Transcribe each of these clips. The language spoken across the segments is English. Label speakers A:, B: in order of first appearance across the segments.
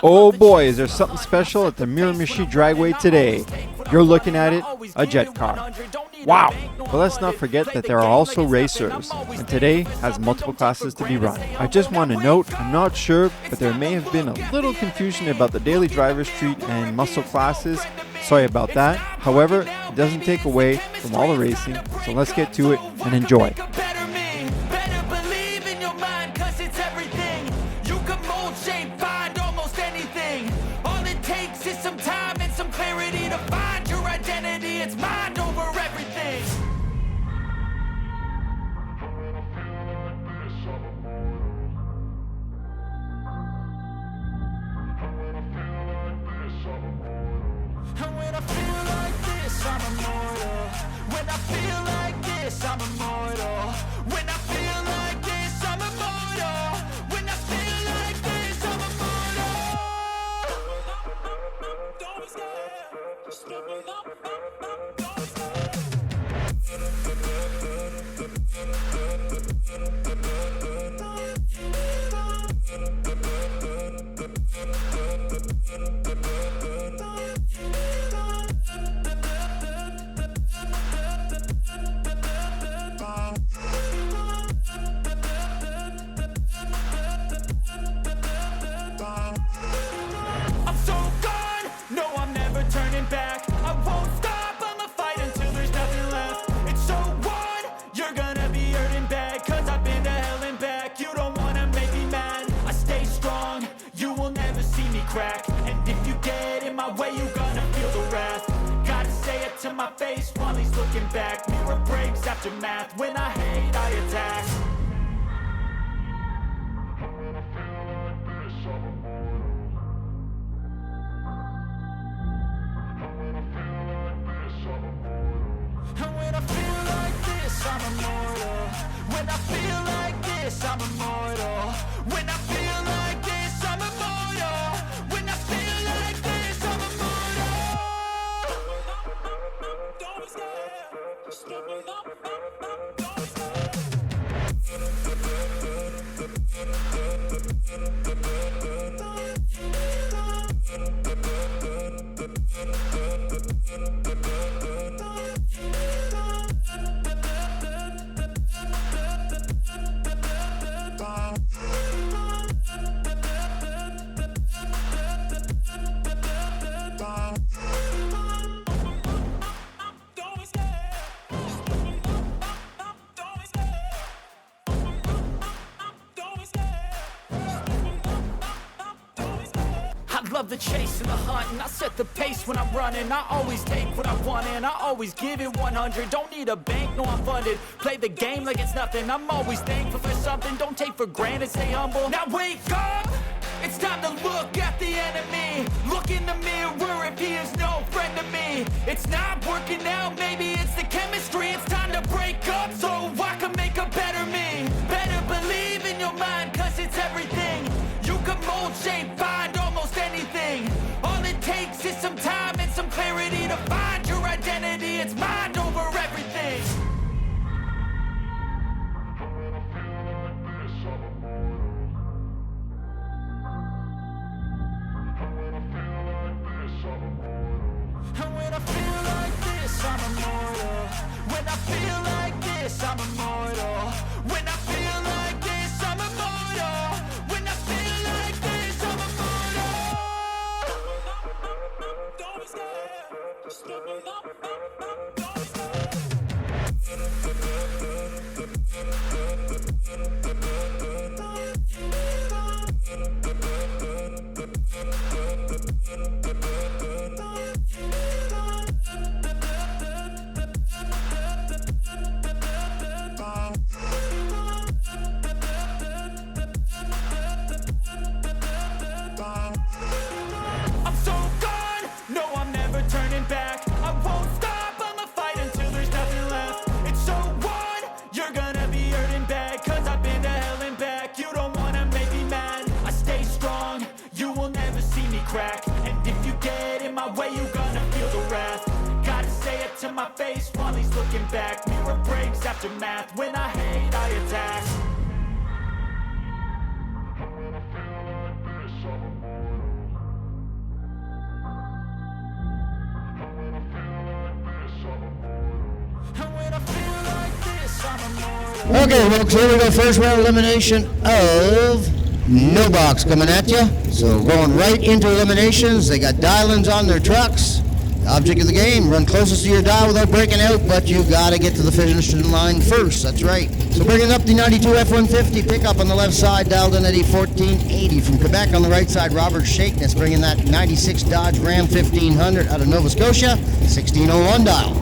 A: Oh boy, is there something special at the Miramichi Dragway today. You're looking at it, a jet car. Wow! But let's not forget that there are also racers, and today has multiple classes to be run. I just want to note, I'm not sure, but there may have been a little confusion about the daily driver street and muscle classes. Sorry about that. However, it doesn't take away from all the racing, so let's get to it and enjoy.
B: And if you get in my way, you gonna feel the wrath. Gotta say it to my face while he's looking back. Mirror breaks after math. When I hate, I attack. And when I feel like this, I'm immortal. When I feel like this, I'm immortal. When I feel like this, I'm immortal. When I feel like this, I'm immortal. Don't be scared. Stepping up, don't be scared. Love the chase and the hunt, and I set the pace when I'm running. I always take what I want and I always give it 100. Don't need a bank, no I'm funded. Play the game like it's nothing. I'm always thankful for something. Don't take for granted, stay humble. Now wake up! It's time to look at the enemy. Look in the mirror if he is no friend to me. It's not working out, maybe it's the chemistry. It's time to break up so I can make a better me. Better believe in your mind, cause it's everything. You can mold, shape, find almost anything. All it takes is some time and some clarity to find your identity. It's mind over everything. And when I feel like this, I'm immortal. When I feel like this, I'm immortal. When I feel like this, I'm immortal. When I feel like this, I'm immortal. Don't be scared. Stepping up, don't be scared. I'm so gone, no I'm never turning back. I won't stop, I'ma fight until there's nothing left. It's so on, you're gonna be hurting bad. Cause I've been to hell and back. You don't wanna make me mad. I stay strong, you will never see me crack. And if you get in my way, you gonna feel the wrath. Gotta say it to my face while he's looking back. Mirror breaks after math. When I hate, I attack.
C: Okay, folks, here we go. First round elimination of No Box coming at you. So going right into eliminations. They got dial-ins on their trucks. The object of the game, run closest to your dial without breaking out, but you got to get to the finishing line first. That's right. So bringing up the 92 F-150 pickup on the left side, dialed in at a 1480. From Quebec on the right side, Robert Shakeness bringing that 96 Dodge Ram 1500 out of Nova Scotia, 1601 dial.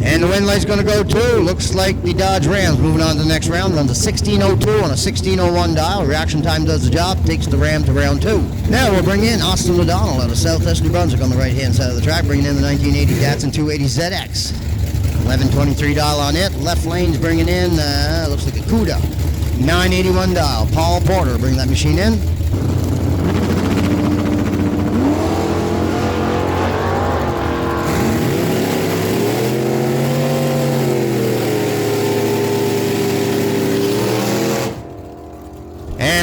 C: And the wind light's going to go too. Looks like the Dodge Ram's moving on to the next round. Runs a 1602 on a 1601 dial. Reaction time does the job. Takes the Ram to round 2. Now we'll bring in Austin O'Donnell out of Southwest New Brunswick on the right-hand side of the track, bringing in the 1980 Datsun 280 ZX. 1123 dial on it. Left lane's bringing in, looks like a CUDA. 981 dial. Paul Porter bringing that machine in.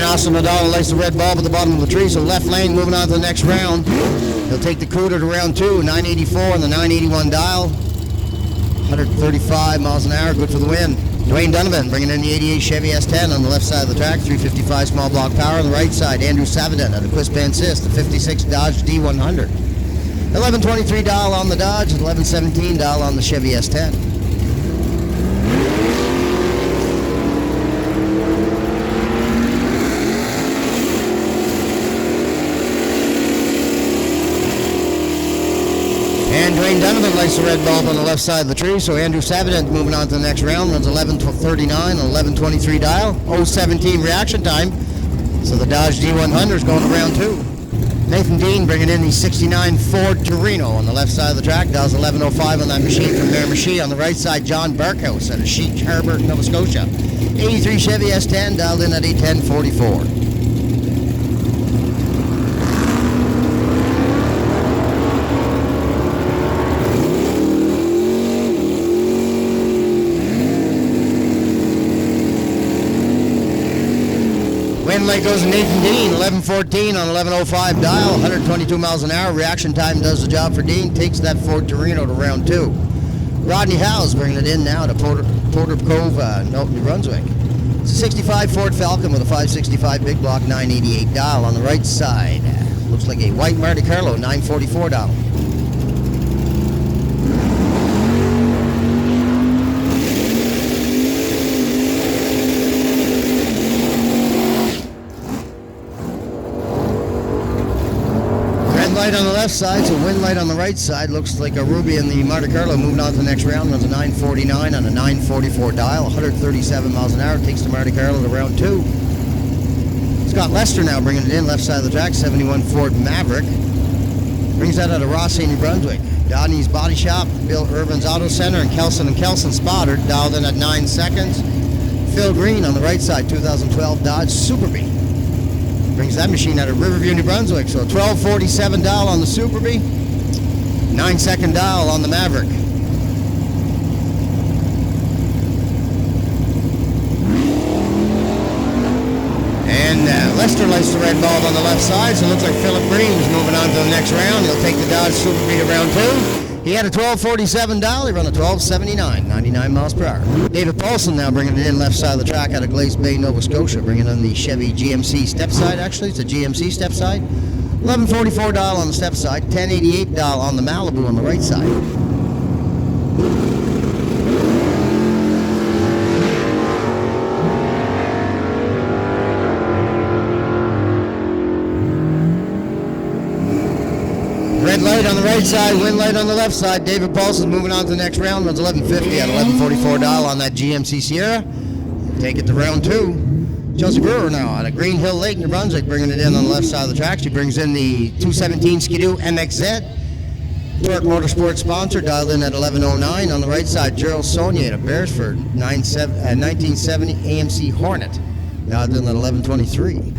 C: Austin O'Donnell lights the red bulb at the bottom of the tree, so left lane moving on to the next round. He'll take the CUDA to round 2, 984 on the 981 dial. 135 miles an hour, good for the win. Dwayne Donovan bringing in the 88 Chevy S10 on the left side of the track, 355 small block power on the right side. Andrew Savadin out of Quispan Sis, the 56 Dodge D100. 1123 dial on the Dodge and 1117 dial on the Chevy S10. And Dwayne Donovan lights the red bulb on the left side of the tree, so Andrew Savadin moving on to the next round, runs 11:39 on 11:23 dial, 0:17 reaction time, so the Dodge D100 is going to round 2. Nathan Dean bringing in the 69 Ford Torino on the left side of the track, dials 11:05 on that machine from Miramichi. On the right side, John Barkhouse out of Chic Harbor, Nova Scotia. 83 Chevy S10 dialed in at a 1044. Wind light goes to Nathan Dean, 11:14 on 11:05 dial, 122 miles an hour. Reaction time does the job for Dean, takes that Ford Torino to round 2. Rodney Howes bringing it in now to Porter Cove, New Brunswick. It's a 65 Ford Falcon with a 565 big block 988 dial on the right side. Looks like a white Monte Carlo 944 dial. Light on the left side, so wind light on the right side. Looks like a Ruby in the Monte Carlo moving on to the next round. Runs a 949 on a 944 dial, 137 miles an hour. Takes the Monte Carlo to round 2. Scott Lester now bringing it in, left side of the track, 71 Ford Maverick. Brings that out of Rossi, New Brunswick. Dodney's Body Shop, Bill Irvin's Auto Center, and Kelson Spotter dialed in at 9 seconds. Phil Green on the right side, 2012 Dodge Super Bee. Brings that machine out of Riverview, New Brunswick. So 1247 dial on the Super Bee, 9-second dial on the Maverick. And Lester lights the red bulb on the left side, so it looks like Philip Green's moving on to the next round. He'll take the Dodge Super Bee to round 2. He had a 1247 dial. He ran a 1279, 99 miles per hour. David Paulson now bringing it in left side of the track out of Glace Bay, Nova Scotia, bringing in the Chevy GMC step side. Actually, it's a GMC step side. 1144 dial on the step side, 1088 dial on the Malibu on the right side. Red light on the right side, wind light on the left side. David Paulson moving on to the next round. Runs 1150 at 1144 dial on that GMC Sierra. Take it to round 2. Chelsea Brewer now out of Green Hill Lake, New Brunswick, bringing it in on the left side of the track. She brings in the 217 Skidoo MXZ. Torque Motorsports sponsor, dialed in at 1109. On the right side, Gerald Saunier of Beresford, 1970 AMC Hornet, dialed in at 1123.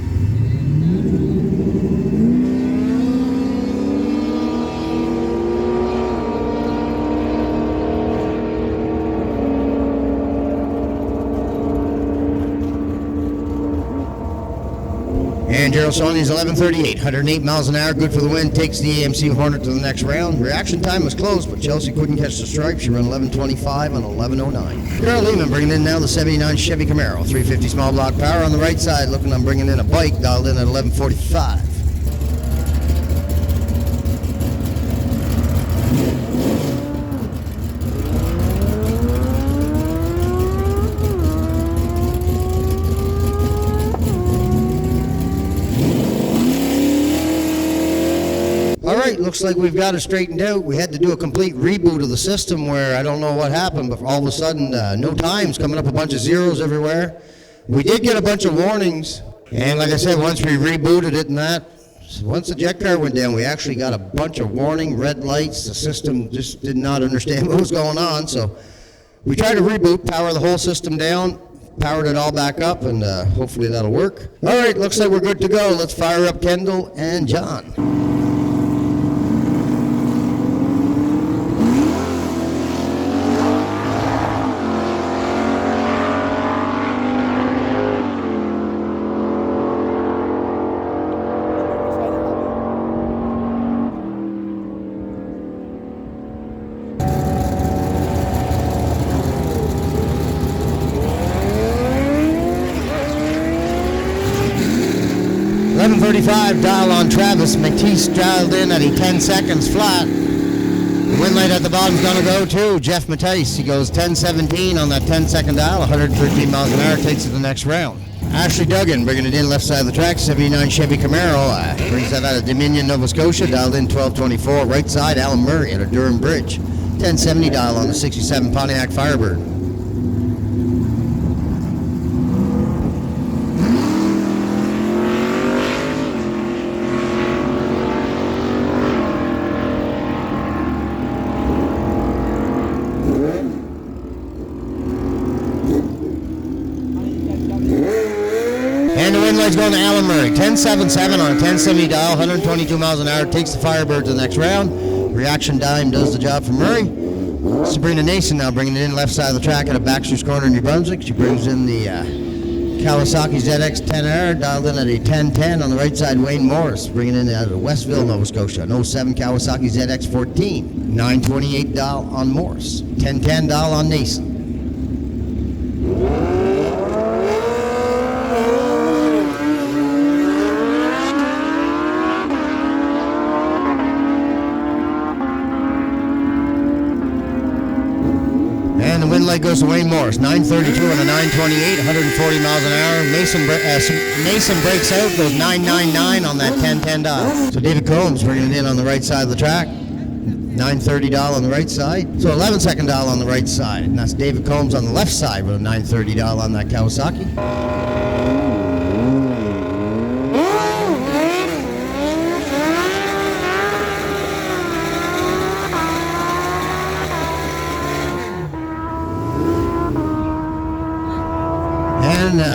C: Angelo Sony's 11:38, 108 miles an hour, good for the win, takes the AMC Hornet to the next round. Reaction time was close, but Chelsea couldn't catch the stripe. She ran 11:25 on 11:09. Carol Lehman bringing in now the 79 Chevy Camaro, 350 small block power on the right side, looking on bringing in a bike, dialed in at 11:45. Looks like we've got it straightened out. We had to do a complete reboot of the system where I don't know what happened, but all of a sudden, no times, coming up a bunch of zeros everywhere. We did get a bunch of warnings, and like I said, once we rebooted it and that, once the jet car went down, we actually got a bunch of warning, red lights. The system just did not understand what was going on, so we tried to reboot, power the whole system down, powered it all back up, and hopefully that'll work. All right, looks like we're good to go. Let's fire up Kendall and John. 11:35, dial on Travis. Matisse dialed in at 10 seconds flat. The wind light at the bottom's going to go to Jeff Matisse. He goes 10:17 on that 10-second dial, 113 miles an hour, takes it to the next round. Ashley Duggan bringing it in left side of the track, 79 Chevy Camaro. Brings that out of Dominion, Nova Scotia, dialed in 12:24. Right side, Alan Murray at a Durham Bridge, 10:70 dial on the 67 Pontiac Firebird. Going to Alan Murray, 10.77 on a 1070 dial, 122 miles an hour, takes the Firebird to the next round. Reaction dime does the job for Murray. Sabrina Nason now bringing it in left side of the track at a Baxter's Corner in New Brunswick. She brings in the Kawasaki ZX 10R, dialed in at a 1010 on the right side. Wayne Morris bringing in out of Westville, Nova Scotia, an 07 Kawasaki ZX 14, 928 dial on Morris, 1010 dial on Nason. Light goes to Wayne Morris, 932 and a 928, 140 miles an hour. Mason breaks out, goes 999 on that 1010 dial. So David Combs bringing it in on the right side of the track, 930 dial on the right side. So 11-second dial on the right side, and that's David Combs on the left side with a 930 dial on that Kawasaki.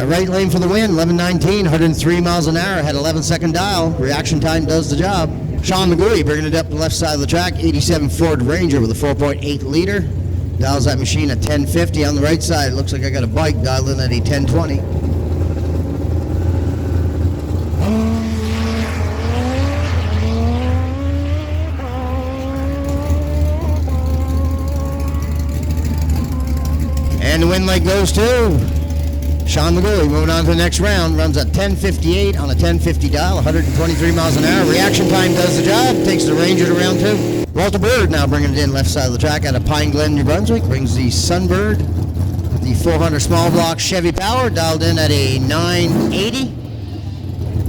C: Right lane for the win, 11:19, 103 miles an hour, had 11-second dial. Reaction time does the job. Sean McGooey bringing it up the left side of the track, 87 Ford Ranger with a 4.8 liter. Dials that machine at 1050 on the right side. Looks like I got a bike dialed in at a 1020. And the win light goes to Sean McGooey. Moving on to the next round, runs at 10:58 on a 1050 dial, 123 miles an hour. Reaction time does the job, takes the Ranger to round two. Walter Bird now bringing it in left side of the track out of Pine Glen, New Brunswick. Brings the Sunbird, the 400 small block Chevy Power, dialed in at a 980.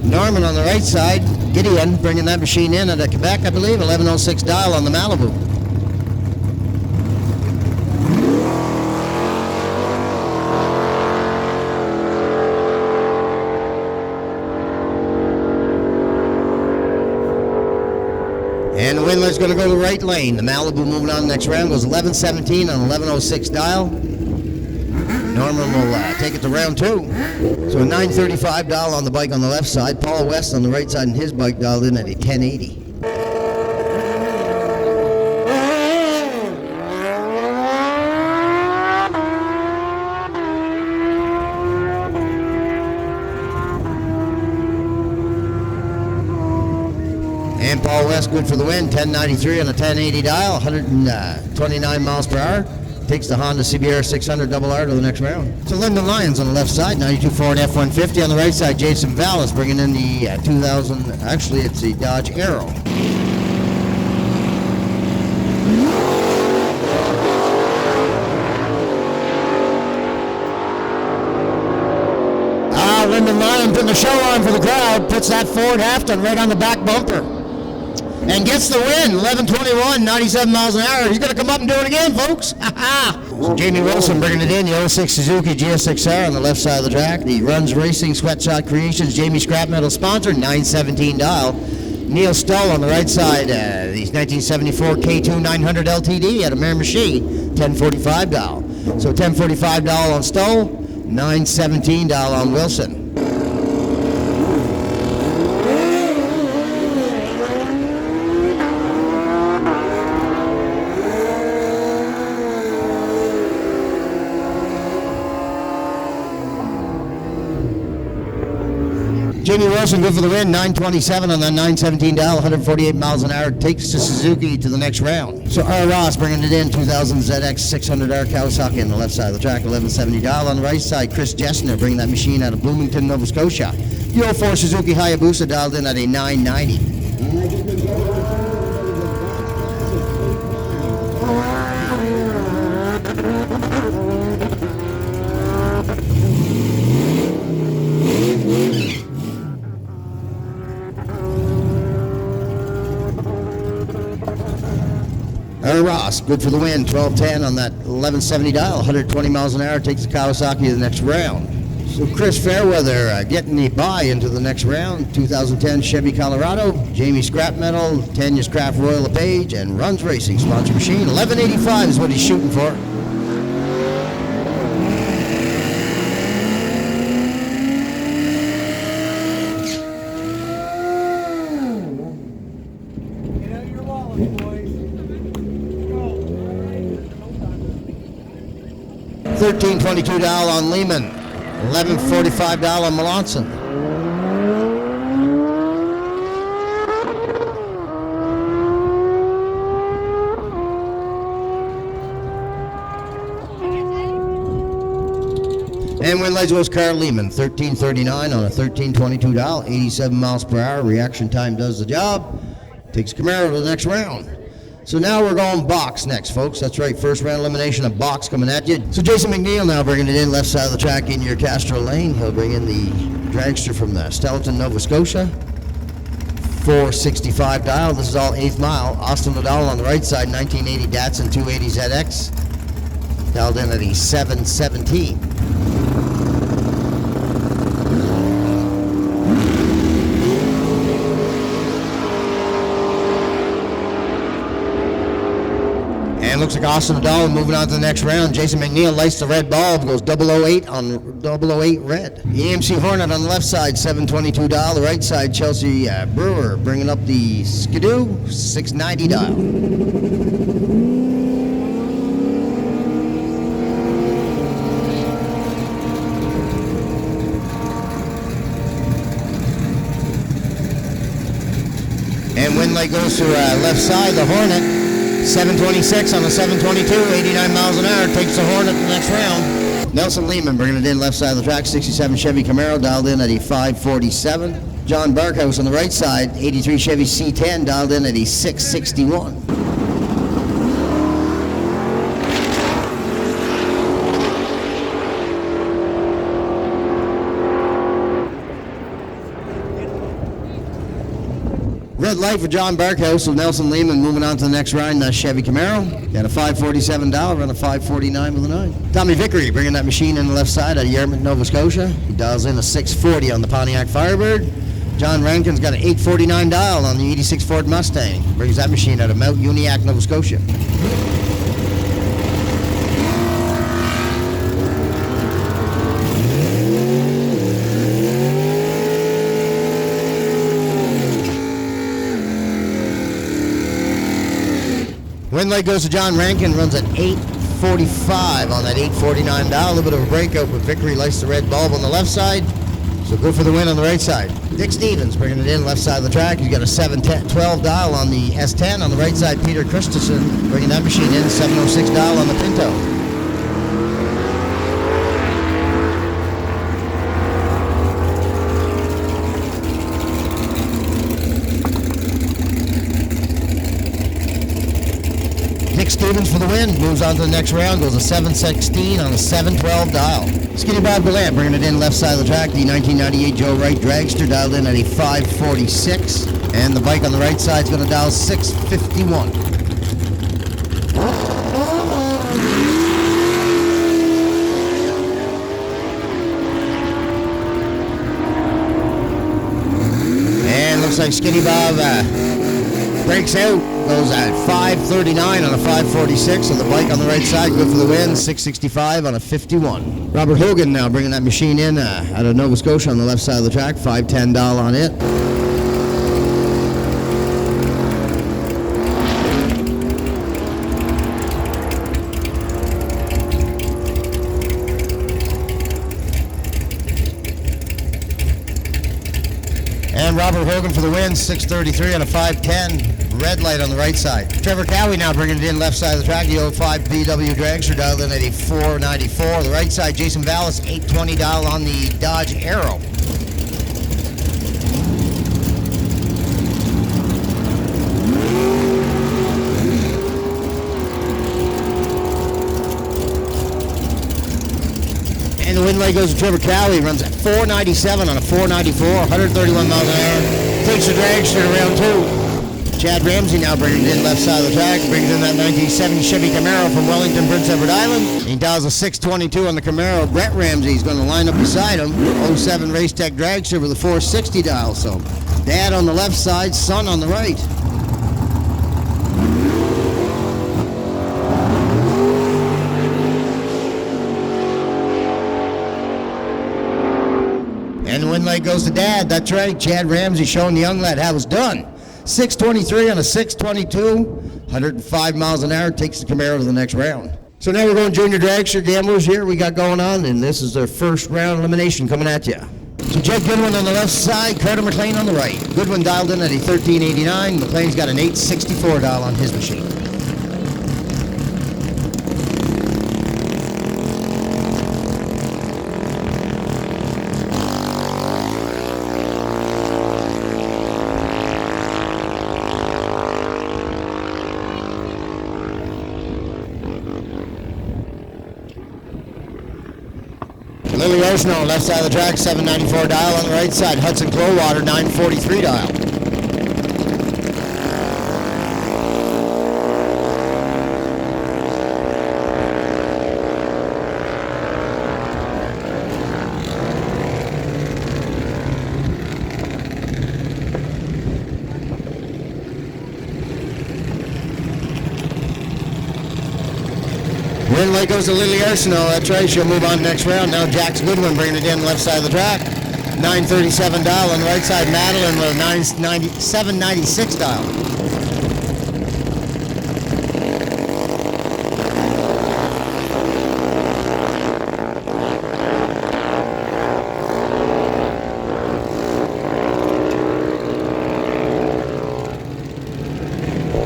C: Norman on the right side, Gideon bringing that machine in at a Quebec, I believe, 1106 dial on the Malibu. And the windlight's going to go to the right lane. The Malibu moving on the next round goes 11:17 on 1106 dial. Norman will take it to round two. So a 935 dial on the bike on the left side. Paul West on the right side and his bike dialed in at a 1080. West, good for the win. 1093 on a 1080 dial, 129 miles per hour. Takes the Honda CBR 600 double R to the next round. So Lyndon Lyons on the left side, 92 Ford F-150. On the right side, Jason Vallis bringing in the 2000, actually it's the Dodge Arrow. Lyndon Lyon putting the show on for the crowd, puts that Ford Halfton right on the back bumper and gets the win. 11:21, 97 miles an hour. He's going to come up and do it again, folks. So Jamie Wilson bringing it in, the 06 Suzuki GSX-R on the left side of the track. The Runs Racing Sweatshot Creations Jamie Scrap Metal sponsor, 917 dial. Neil Stoll on the right side, the 1974 K2 900 LTD out of Miramichi, 1045 dial. So 1045 dial on Stoll, 917 dial on Wilson. Jamie Wilson good for the win, 927 on that 917 dial, 148 miles an hour, takes the Suzuki to the next round. So R. Ross bringing it in, 2000 ZX 600R Kawasaki on the left side of the track, 1170 dial. On the right side, Chris Jessner bringing that machine out of Bloomington, Nova Scotia. The 04 Suzuki Hayabusa dialed in at a 990. Ross, good for the win, 1210 on that 1170 dial, 120 miles an hour, takes the Kawasaki to the next round. So Chris Fairweather getting the bye into the next round, 2010 Chevy Colorado, Jamie Scrap Metal, Tanya's Craft Royal LePage, and Runs Racing sponsor machine. 1185 is what he's shooting for. $13.22 on Lehman, $11.45 on Melanson. And win lights goes Carl Lehman, $13.39 on a $13.22, 87 miles per hour. Reaction time does the job. Takes Camaro to the next round. So now we're going box next, folks. That's right, first round elimination of box coming at you. So Jason McNeil now bringing it in left side of the track in your Castro lane. He'll bring in the dragster from the Stellarton, Nova Scotia. 465 dial. This is all 8th mile. Austin O'Donnell on the right side, 1980 Datsun 280 ZX. Dialed in at a 717. And looks like Austin O'Donnell moving on to the next round. Jason McNeil lights the red bulb, goes 008 on 008 red. EMC Hornet on the left side, 722 dial. The right side, Chelsea Brewer bringing up the Skidoo, 690 dial. And win light goes to left side, the Hornet. 726 on the 722, 89 miles an hour, takes the Hornet to the next round. Nelson Lehman bringing it in left side of the track, 67 Chevy Camaro, dialed in at a 547. John Barkhouse on the right side, 83 Chevy C10, dialed in at a 661. Red light for John Barkhouse with Nelson Lehman moving on to the next round, Chevy Camaro. Got a 547 dial, run a 549 with a 9. Tommy Vickery bringing that machine in the left side out of Yarmouth, Nova Scotia. He dials in a 640 on the Pontiac Firebird. John Rankin's got an 849 dial on the 86 Ford Mustang. Brings that machine out of Mount Uniacke, Nova Scotia. Win light goes to John Rankin, runs at 845 on that 849 dial. A little bit of a breakout, but Vickery lights the red bulb on the left side. So So good for the win on the right side. Dick Stevens bringing it in left side of the track. He's got a 712 dial on the S10. On the right side, Peter Christensen bringing that machine in, 706 dial on the Pinto. Dick Stevens for the win, moves on to the next round, goes a 716 on a 712 dial. Skinny Bob Gallant bringing it in left side of the track, the 1998 Joe Wright dragster dialed in at a 546, and the bike on the right side is going to dial 651. And looks like Skinny Bob breaks out, goes at 539 on a 546, so the bike on the right side, good for the win, 665 on a 51. Robert Hogan now bringing that machine in out of Nova Scotia on the left side of the track, 510 dial on it. And Robert Hogan for the win, 633 on a 510. Red light on the right side. Trevor Cowie now bringing it in left side of the track. The 05 VW dragster dialed in at a 494. The right side, Jason Vallis, 820 dial on the Dodge Arrow. And the win light goes to Trevor Cowie. Runs at 497 on a 494, 131 miles an hour. Takes the dragster to round 2. Chad Ramsey now bringing it in left side of the track. Brings in that 1970 Chevy Camaro from Wellington, Prince Edward Island. He dials a 622 on the Camaro. Brett Ramsey's going to line up beside him. 07 Race Tech dragster with a 460 dial. So dad on the left side, son on the right. And the win light goes to dad. That's right. Chad Ramsey showing the young lad how it was done. 623 on a 622, 105 miles an hour, takes the Camaro to the next round. So now we're going junior dragster gamblers here we got going on, and this is their first round elimination coming at you. So Jed Goodwin on the left side, Carter McLean on the right. Goodwin dialed in at a 1389, McLean's got an 864 dial on his machine. Lily Oceano, left side of the track, 794 dial on the right side. Hudson Clowater, 943 dial. Win light goes to Lily Arsenault. That's right. She'll move on next round. Now Jax Goodwin bringing it in left side of the track. 937 dial on the right side. Madeline with a 796 dial.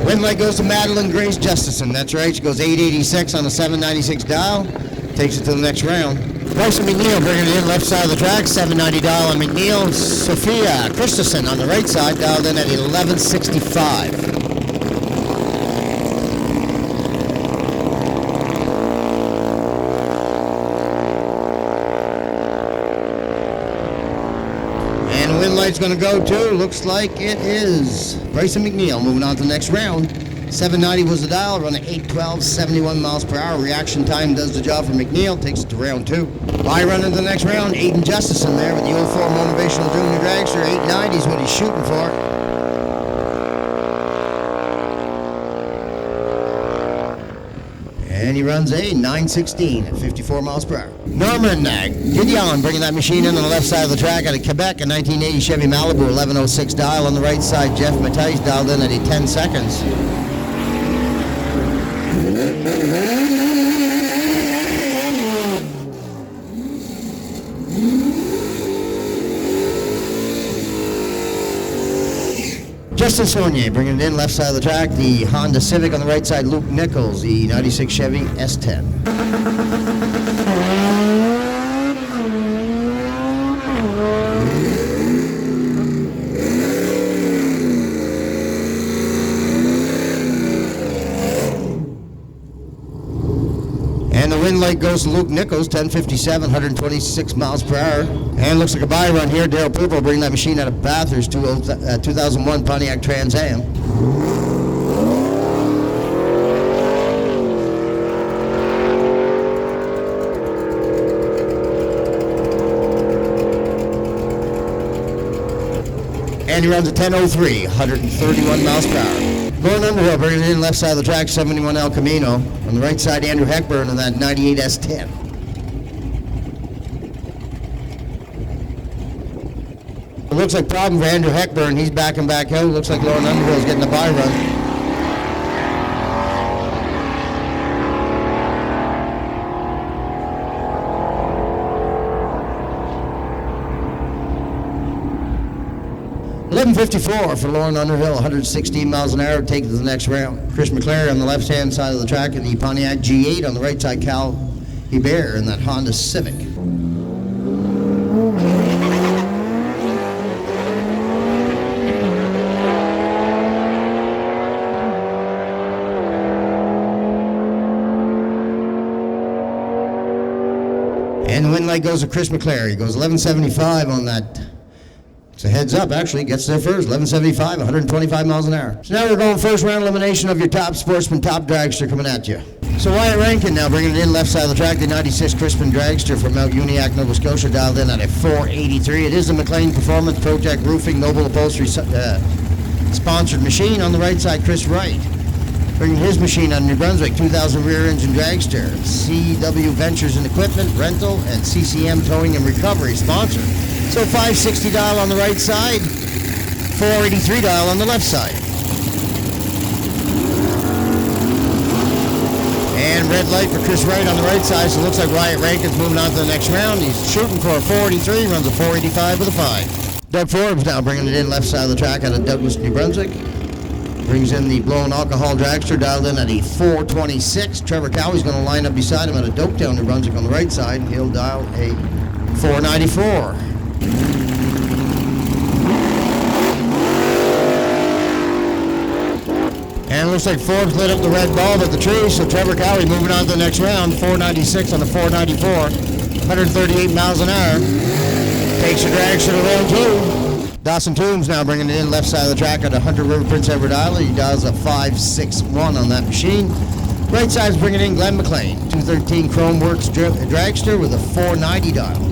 C: Win light goes to Madeline Grace Justison. That's right. She goes 886 on a 796 dial. Takes it to the next round. Bryson McNeil bringing it in left side of the track. 790 dial on McNeil. Sophia Christensen on the right side. Dialed in at 1165. Win light's going to go to, looks like it is Bryson McNeil. Moving on to the next round. 790 was the dial, running 812, 71 miles per hour. Reaction time does the job for McNeil, takes it to round 2. By running to the next round, Aiden Justison there with the 04 Motivational Junior Dragster. 890 is what he's shooting for. And he runs a 916 at 54 miles per hour. Norman Gideon bringing that machine in on the left side of the track out of Quebec, a 1980 Chevy Malibu, 1106 dial. On the right side, Jeff Mattice dialed in at 10 seconds. Justin Saunier bringing it in left side of the track. The Honda Civic on the right side. Luke Nichols, the 96 Chevy S10. And the win light goes to Luke Nichols, 1057, 126 miles per hour. And looks like a buy run here. Daryl Purple bringing that machine out of Bathurst, 2001 Pontiac Trans Am. And he runs a 10:03, 131 miles per hour. Going Underhill, bringing it in left side of the track, 71 El Camino. On the right side, Andrew Heckburn on that 98 S10. It looks like problem for Andrew Heckburn. He's backing back out. Looks like Lauren Underhill's getting the buy run. .11:54 for Lauren Underhill, 116 miles an hour, take it to the next round. Chris McClary on the left-hand side of the track in the Pontiac G8. On the right side, Cal Hebert in that Honda Civic. And the win light goes to Chris McClary. Goes 11:75 on that. It's a heads up, actually. Gets there first. 11:75, 125 miles an hour. So now we're going first round elimination of your top sportsman, top dragster coming at you. So Wyatt Rankin now bringing it in left side of the track. The 96 Crispin Dragster from Mount Uniacke, Nova Scotia, dialed in at a 483. It is the McLean Performance Protect Roofing Noble Upholstery sponsored machine. On the right side, Chris Wright bringing his machine out of New Brunswick, 2000 rear engine dragster. CW Ventures and Equipment Rental and CCM Towing and Recovery sponsor. So 560 dial on the right side, 483 dial on the left side. And red light for Chris Wright on the right side, so it looks like Wyatt Rankin's moving on to the next round. He's shooting for a 483, runs a 485 with a 5. Doug Forbes now bringing it in left side of the track out of Douglas, New Brunswick. Brings in the blown alcohol dragster, dialed in at a 426. Trevor Cowie's going to line up beside him at a Dopetown, New Brunswick on the right side. He'll dial a 494. And it looks like Forbes lit up the red bulb at the tree, so Trevor Cowie moving on to the next round. 496 on the 494, 138 miles an hour. Takes your dragster to round 2. Dawson Toombs now bringing it in left side of the track at the Hunter River Prince Edward Island. He dials a 561 on that machine. Right side's bringing in Glenn McLean, 213 Chrome Works dragster with a 490 dial.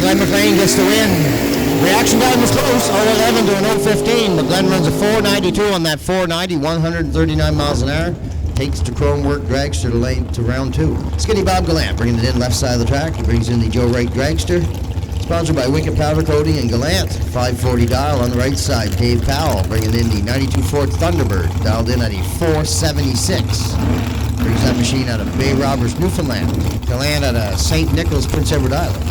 C: Glenn McLean gets the win. Reaction time was close, 011 to an 015, but Glenn runs a 492 on that 490, 139 miles an hour. Takes the Chrome Work Dragster to round 2. Skinny Bob Gallant bringing it in left side of the track. He brings in the Joe Wright Dragster. Sponsored by Wicked Powder Coating and Gallant. 540 dial on the right side. Dave Powell bringing in the 92 Ford Thunderbird, dialed in at a 476. Brings that machine out of Bay Roberts, Newfoundland. Gallant out of St. Nicholas, Prince Edward Island.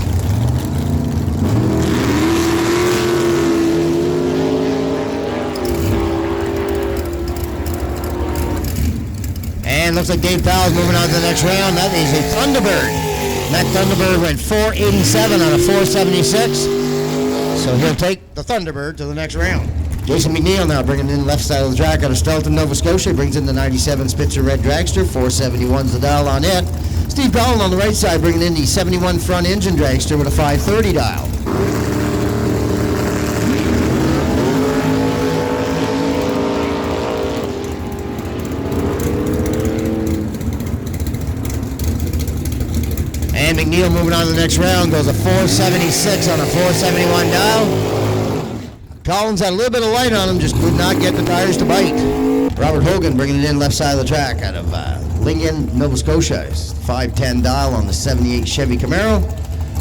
C: And looks like Dave Powell's moving on to the next round. That is a Thunderbird. That Thunderbird went 487 on a 476. So he'll take the Thunderbird to the next round. Jason McNeil now bringing in left side of the track out of Stelton, Nova Scotia. Brings in the 97 Spitzer Red Dragster. 471's the dial on it. Steve Powell on the right side bringing in the 71 front engine dragster with a 530 dial. And McNeil moving on to the next round goes a 476 on a 471 dial. Collins had a little bit of light on him, just could not get the tires to bite. Robert Hogan bringing it in left side of the track out of Lincoln, Nova Scotia. 510 dial on the 78 Chevy Camaro.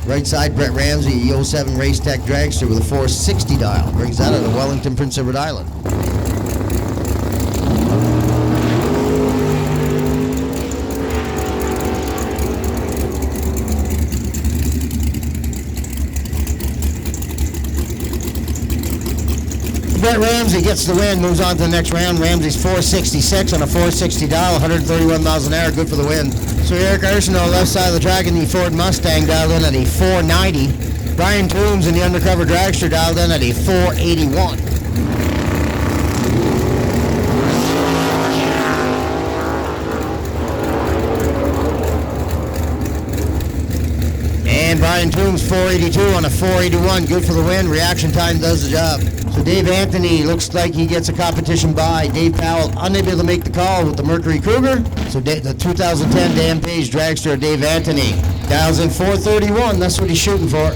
C: Right side, Brett Ramsey, the 07 Race Tech Dragster with a 460 dial. Brings that out of Wellington, Prince Edward Island. Brett Ramsey gets the win, moves on to the next round. Ramsey's 466 on a 460 dial, 131 miles an hour, good for the win. So Eric Arsenault on the left side of the track in the Ford Mustang dialed in at a 490. Brian Toombs in the undercover dragster dialed in at a 481. And Brian Toombs 482 on a 481, good for the win. Reaction time does the job. So Dave Anthony looks like he gets a competition bye. Dave Powell unable to make the call with the Mercury Cougar. So the 2010 Dan Page dragster Dave Anthony dials in 431. That's what he's shooting for.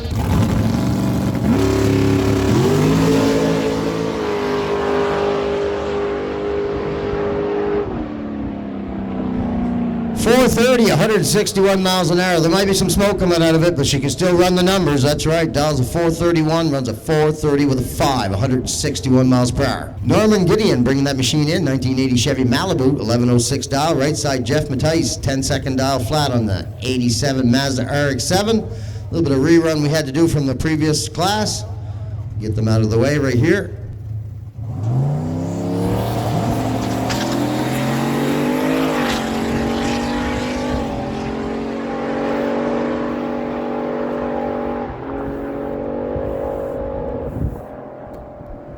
C: 430, 161 miles an hour. There might be some smoke coming out of it, but she can still run the numbers. That's right. Dials a 431, runs a 430 with a 5, 161 miles per hour. Norman Gideon bringing that machine in, 1980 Chevy Malibu, 1106 dial. Right side, Jeff Mattice, 10-second dial flat on the 87 Mazda RX-7. A little bit of rerun we had to do from the previous class. Get them out of the way right here.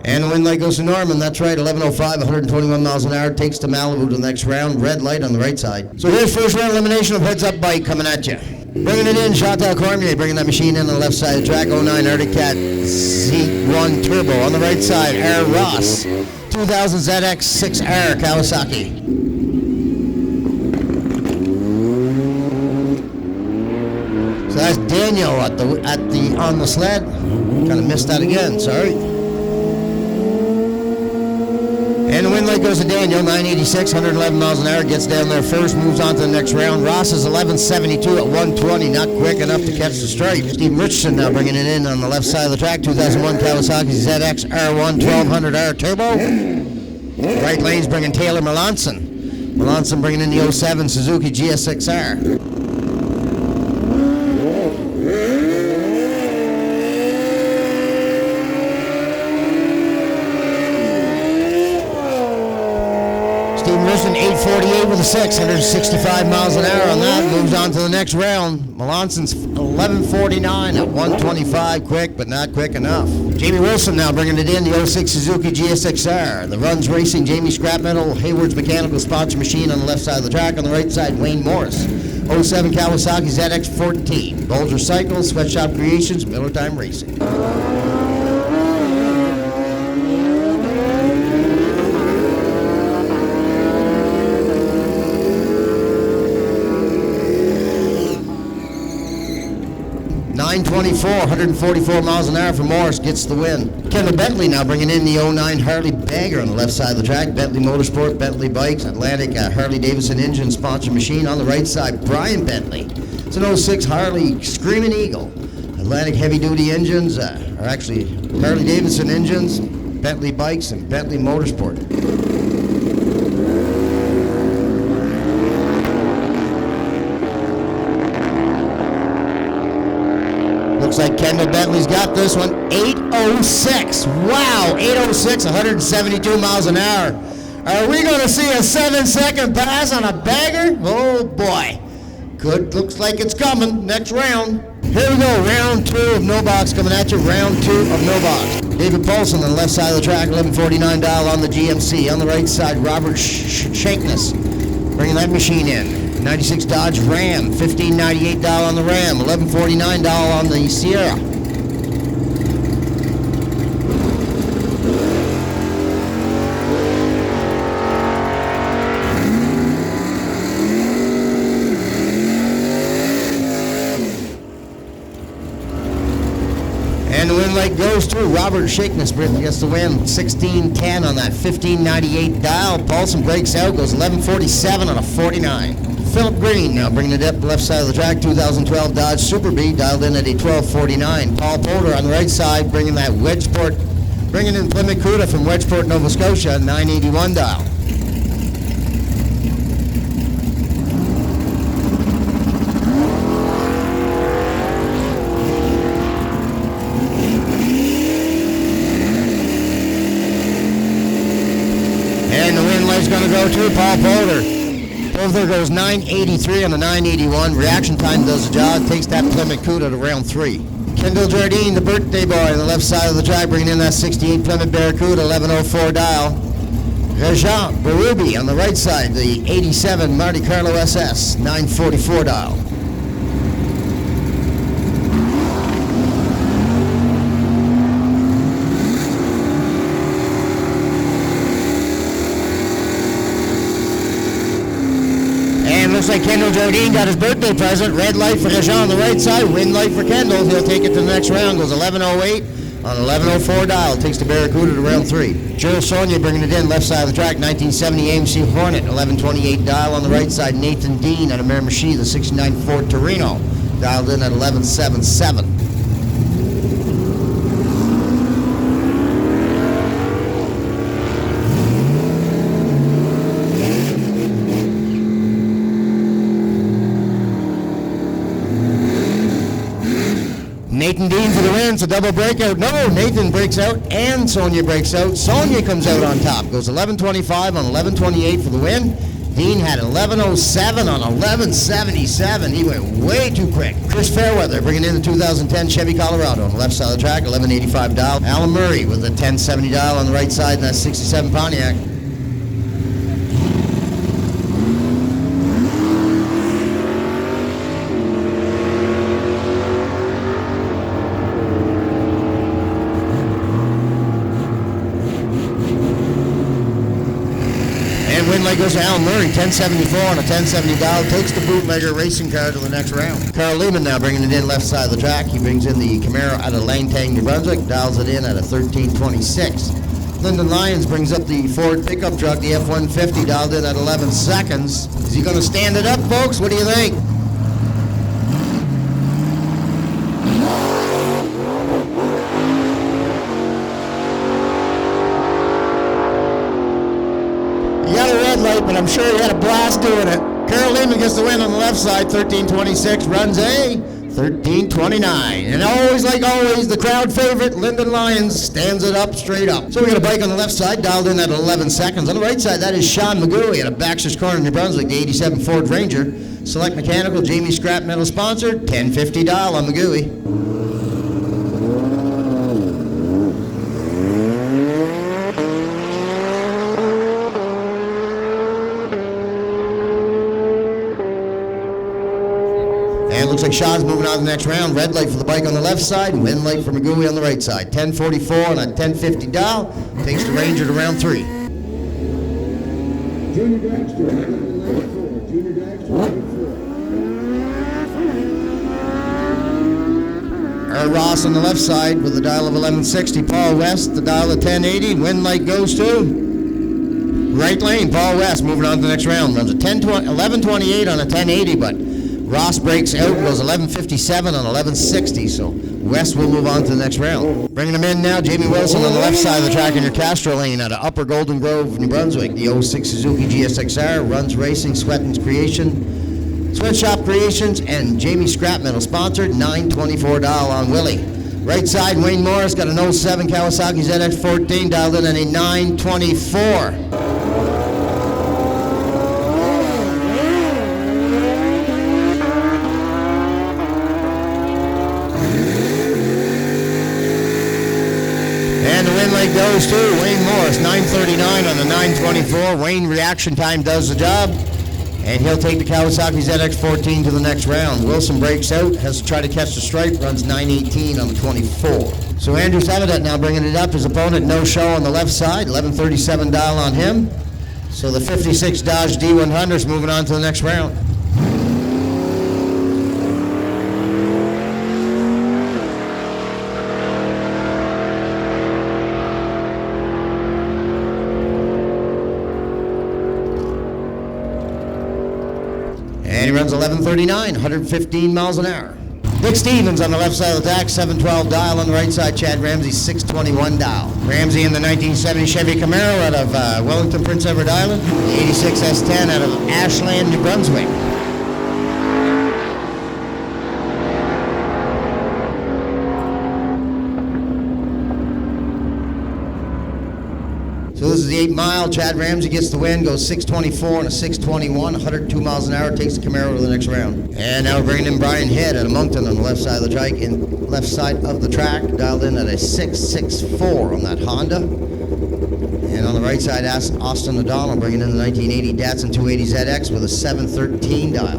C: And the win light goes to Norman. That's right, 11:05, 121 miles an hour. Takes to Malibu to the next round. Red light on the right side. So here's first round elimination of heads-up bike coming at you. Bringing it in, Chantal Cormier, bringing that machine in on the left side of the track. 09 Arctic Cat Z1 Turbo. On the right side, Air Ross. 2000 ZX 6R Kawasaki. So that's Daniel on the sled. Kind of missed that again, sorry. And the win light goes to Daniel, 986, 111 miles an hour, gets down there first, moves on to the next round. Ross is 1172 at 120, not quick enough to catch the stripe. Steve Richardson now bringing it in on the left side of the track, 2001 Kawasaki ZX R1 1200R Turbo. Right lane's bringing Taylor Melanson. Melanson bringing in the 07 Suzuki GSX-R. Richardson 848 with a 6, 165 miles an hour on that. Moves on to the next round. Melanson's 1149 at 125, quick but not quick enough. Jamie Wilson now bringing it in, the 06 Suzuki GSX-R. The Runs Racing, Jamie Scrap Metal, Hayward's Mechanical sponsor machine on the left side of the track. On the right side, Wayne Morris. 07 Kawasaki ZX14. Bulger Cycles, Sweatshop Creations, Miller Time Racing. .924, 144 miles an hour for Morris, gets the win. Kendall Bentley now bringing in the 09 Harley Bagger on the left side of the track. Bentley Motorsport, Bentley Bikes, Atlantic Harley Davidson engine sponsor machine. On the right side, Brian Bentley. It's an 06 Harley Screaming Eagle. Atlantic heavy duty engines, are actually Harley Davidson engines, Bentley Bikes, and Bentley Motorsport. Looks like Kendall Bentley's got this one. 806. Wow, 806, 172 miles an hour. Are we going to see a 7-second pass on a bagger? Oh boy. Good, looks like it's coming. Next round. Here we go, round 2 of no box coming at you. Round 2 of no box. David Paulson on the left side of the track, 1149 dial on the GMC. On the right side, Robert Shankness bringing that machine in. 96 Dodge Ram, 1598 dial on the Ram, 1149 dial on the Sierra. And the win light goes to Robert Shankness. Britain gets the win, 1610 on that 1598 dial. Paulson breaks out, goes 1147 on a 49. Philip Green now bringing it up left side of the track, 2012 Dodge Super Bee, dialed in at a 1249. Paul Porter on the right side bringing that Wedgeport, bringing in Plymouth Cuda from Wedgeport, Nova Scotia, 981 dial. go too, Paul Polder. Polder goes 983 on the 981. Reaction time does the job. Takes that Plymouth Cuda to round 3. Kendall Jardine, the birthday boy, on the left side of the track, bringing in that 68 Plymouth Barracuda, 1104 dial. Rajan Barubi on the right side, the 87 Monte Carlo SS, 944 dial. Looks like Kendall Jardine got his birthday present. Red light for Rajan on the right side, win light for Kendall. He'll take it to the next round. Goes 11:08 on 11:04 dial. Takes the Barracuda to round 3. Joe Sonia bringing it in, left side of the track, 1970 AMC Hornet, 11:28 dial on the right side. Nathan Dean out of Miramichi, the 69 Ford Torino, dialed in at 11:77. Nathan Dean for the win. It's a double breakout. No, Nathan breaks out and Sonia breaks out. Sonia comes out on top. Goes 11:25 on 11:28 for the win. Dean had 11:07 on 11:77. He went way too quick. Chris Fairweather bringing in the 2010 Chevy Colorado on the left side of the track, 11:85 dial. Alan Murray with a 1070 dial on the right side, and that 67 Pontiac. Win leg goes to Alan Murray, 1074 on a 1070 dial, takes the bootlegger racing car to the next round. Carl Lehman now bringing it in left side of the track. He brings in the Camaro out of Langtang, New Brunswick, dials it in at a 1326. Lyndon Lyons brings up the Ford pickup truck, the F-150, dialed in at 11 seconds. Is he going to stand it up, folks? What do you think? He got a red light, but I'm sure he had a blast doing it. Carol Lehman gets the win on the left side, 13:26, runs a 13:29. And always, like always, the crowd favorite, Lyndon Lyons, stands it up straight up. So we got a bike on the left side, dialed in at 11 seconds. On the right side, that is Sean McGooey at a Baxter's Corner, New Brunswick, the 87 Ford Ranger. Select Mechanical, Jamie Scrap Metal sponsored, 1050 dial on McGooey. And looks like Sean's moving on to the next round. Red light for the bike on the left side, win light for McGooey on the right side. 1044 on a 1050 dial. Takes the Ranger to round 3. Junior Dragster, Junior Dragster, Earl Ross on the left side with a dial of 1160. Paul West, the dial of 1080. Win light goes to right lane. Paul West moving on to the next round. Runs a 1128 on a 1080, but Ross breaks out, goes 1157 on 1160, so West will move on to the next round. Bringing them in now, Jamie Wilson on the left side of the track in your Castro lane out of Upper Golden Grove, New Brunswick. The 06 Suzuki GSXR, Runs Racing, Sweatshop Creations, and Jamie Scrap Metal sponsored, 924 dial on Willie. Right side, Wayne Morris got an 07 Kawasaki ZX14 dialed in at a 924. And the win leg goes to Wayne Morris, 939 on the 924. Wayne reaction time does the job, and he'll take the Kawasaki ZX14 to the next round. Wilson breaks out, has to try to catch the stripe, runs 918 on the 24. So Andrew Savadet now bringing it up. His opponent, no show on the left side, 1137 dial on him. So the 56 Dodge D100 is moving on to the next round. And he runs 1139, 115 miles an hour. Dick Stevens on the left side of the track, 712 dial on the right side. Chad Ramsey, 621 dial. Ramsey in the 1970 Chevy Camaro out of Wellington, Prince Edward Island. The 86 S10 out of Ashland, New Brunswick. So So this is the 8 mile. Chad Ramsey gets the win, goes 6:24 and a 6:21, 102 miles an hour, takes the Camaro to the next round. And now we're bringing in Brian Head out of Moncton on the left side of the track, dialed in at a 664 on that Honda. And on the right side, Austin O'Donnell bringing in the 1980 Datsun 280 ZX with a 713 dial.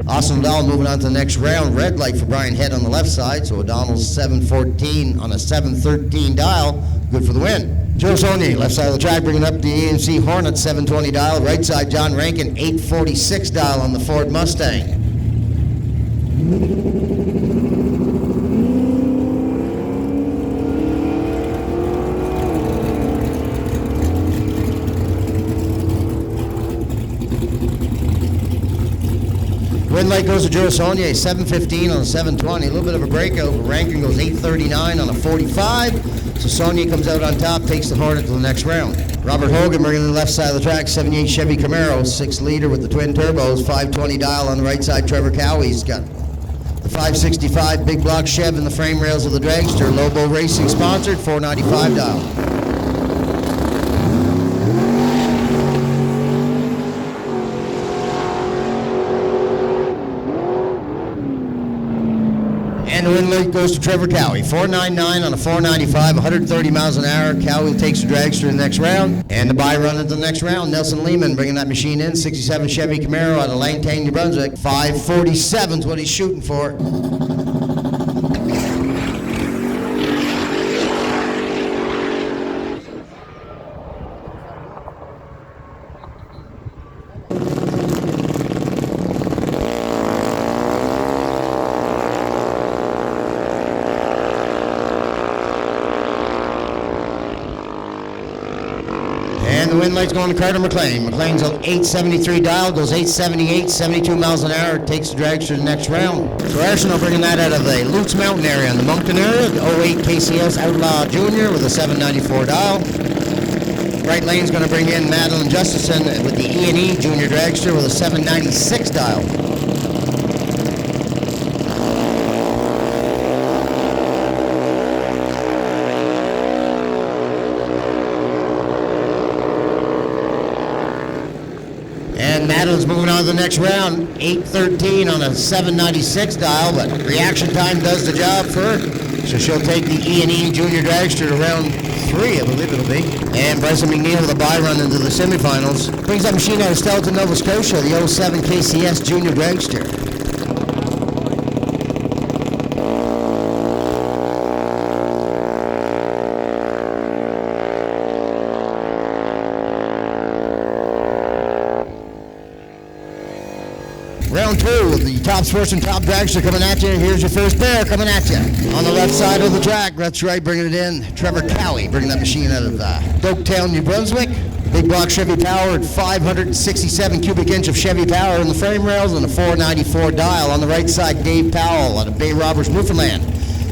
C: Austin O'Donnell moving on to the next round. Red light for Brian Head on the left side, so O'Donnell's 714 on a 713 dial, good for the win. Joe Saunier, left side of the track, bringing up the EMC Hornet 720 dial. Right side, John Rankin, 846 dial on the Ford Mustang. Win light goes to Joe Saunier, 715 on a 720. A little bit of a breakout, but Rankin goes 839 on a 45. So Saunier comes out on top, takes the Hornet to the next round. Robert Hogan bringing in the left side of the track, 78 Chevy Camaro, 6-liter with the twin turbos, 520 dial on the right side. Trevor Cowie's got the 565 big block Chev in the frame rails of the dragster. Lobo Racing sponsored, 495 dial. And the win light goes to Trevor Cowie, 499 on a 495, 130 miles an hour. Cowie takes the dragster to the next round. And the buy run into the next round, Nelson Lehman bringing that machine in, 67 Chevy Camaro out of Langtang, New Brunswick. 547 is what he's shooting for. And the win light's going to Carter McLean. McLean's on 873 dial, goes 878, 72 miles an hour, takes the dragster to the next round. So Arsenal bringing that out of the Lutz Mountain area in the Moncton area, the 08 KCS Outlaw Jr. with a 794 dial. Right lane's going to bring in Madeline Justison with the E&E Junior Dragster with a 796 dial. And Madeline's moving on to the next round, 813 on a 796 dial, but reaction time does the job for her. So she'll take the E&E Junior Dragster to round 3, I believe it'll be. And Bryson McNeil with a bye run into the semifinals. Brings that machine out of Stellarton, Nova Scotia, the 07 KCS Junior Dragster. Round 2 with the top sportsman, top dragster coming at you. Here's your first pair coming at you. On the left side of the track, that's right, bringing it in, Trevor Cowie, bringing that machine out of Doketown, New Brunswick. Big block Chevy powered, 567 cubic inch of Chevy power in the frame rails and a 494 dial. On the right side, Dave Powell out of Bay Roberts, Newfoundland.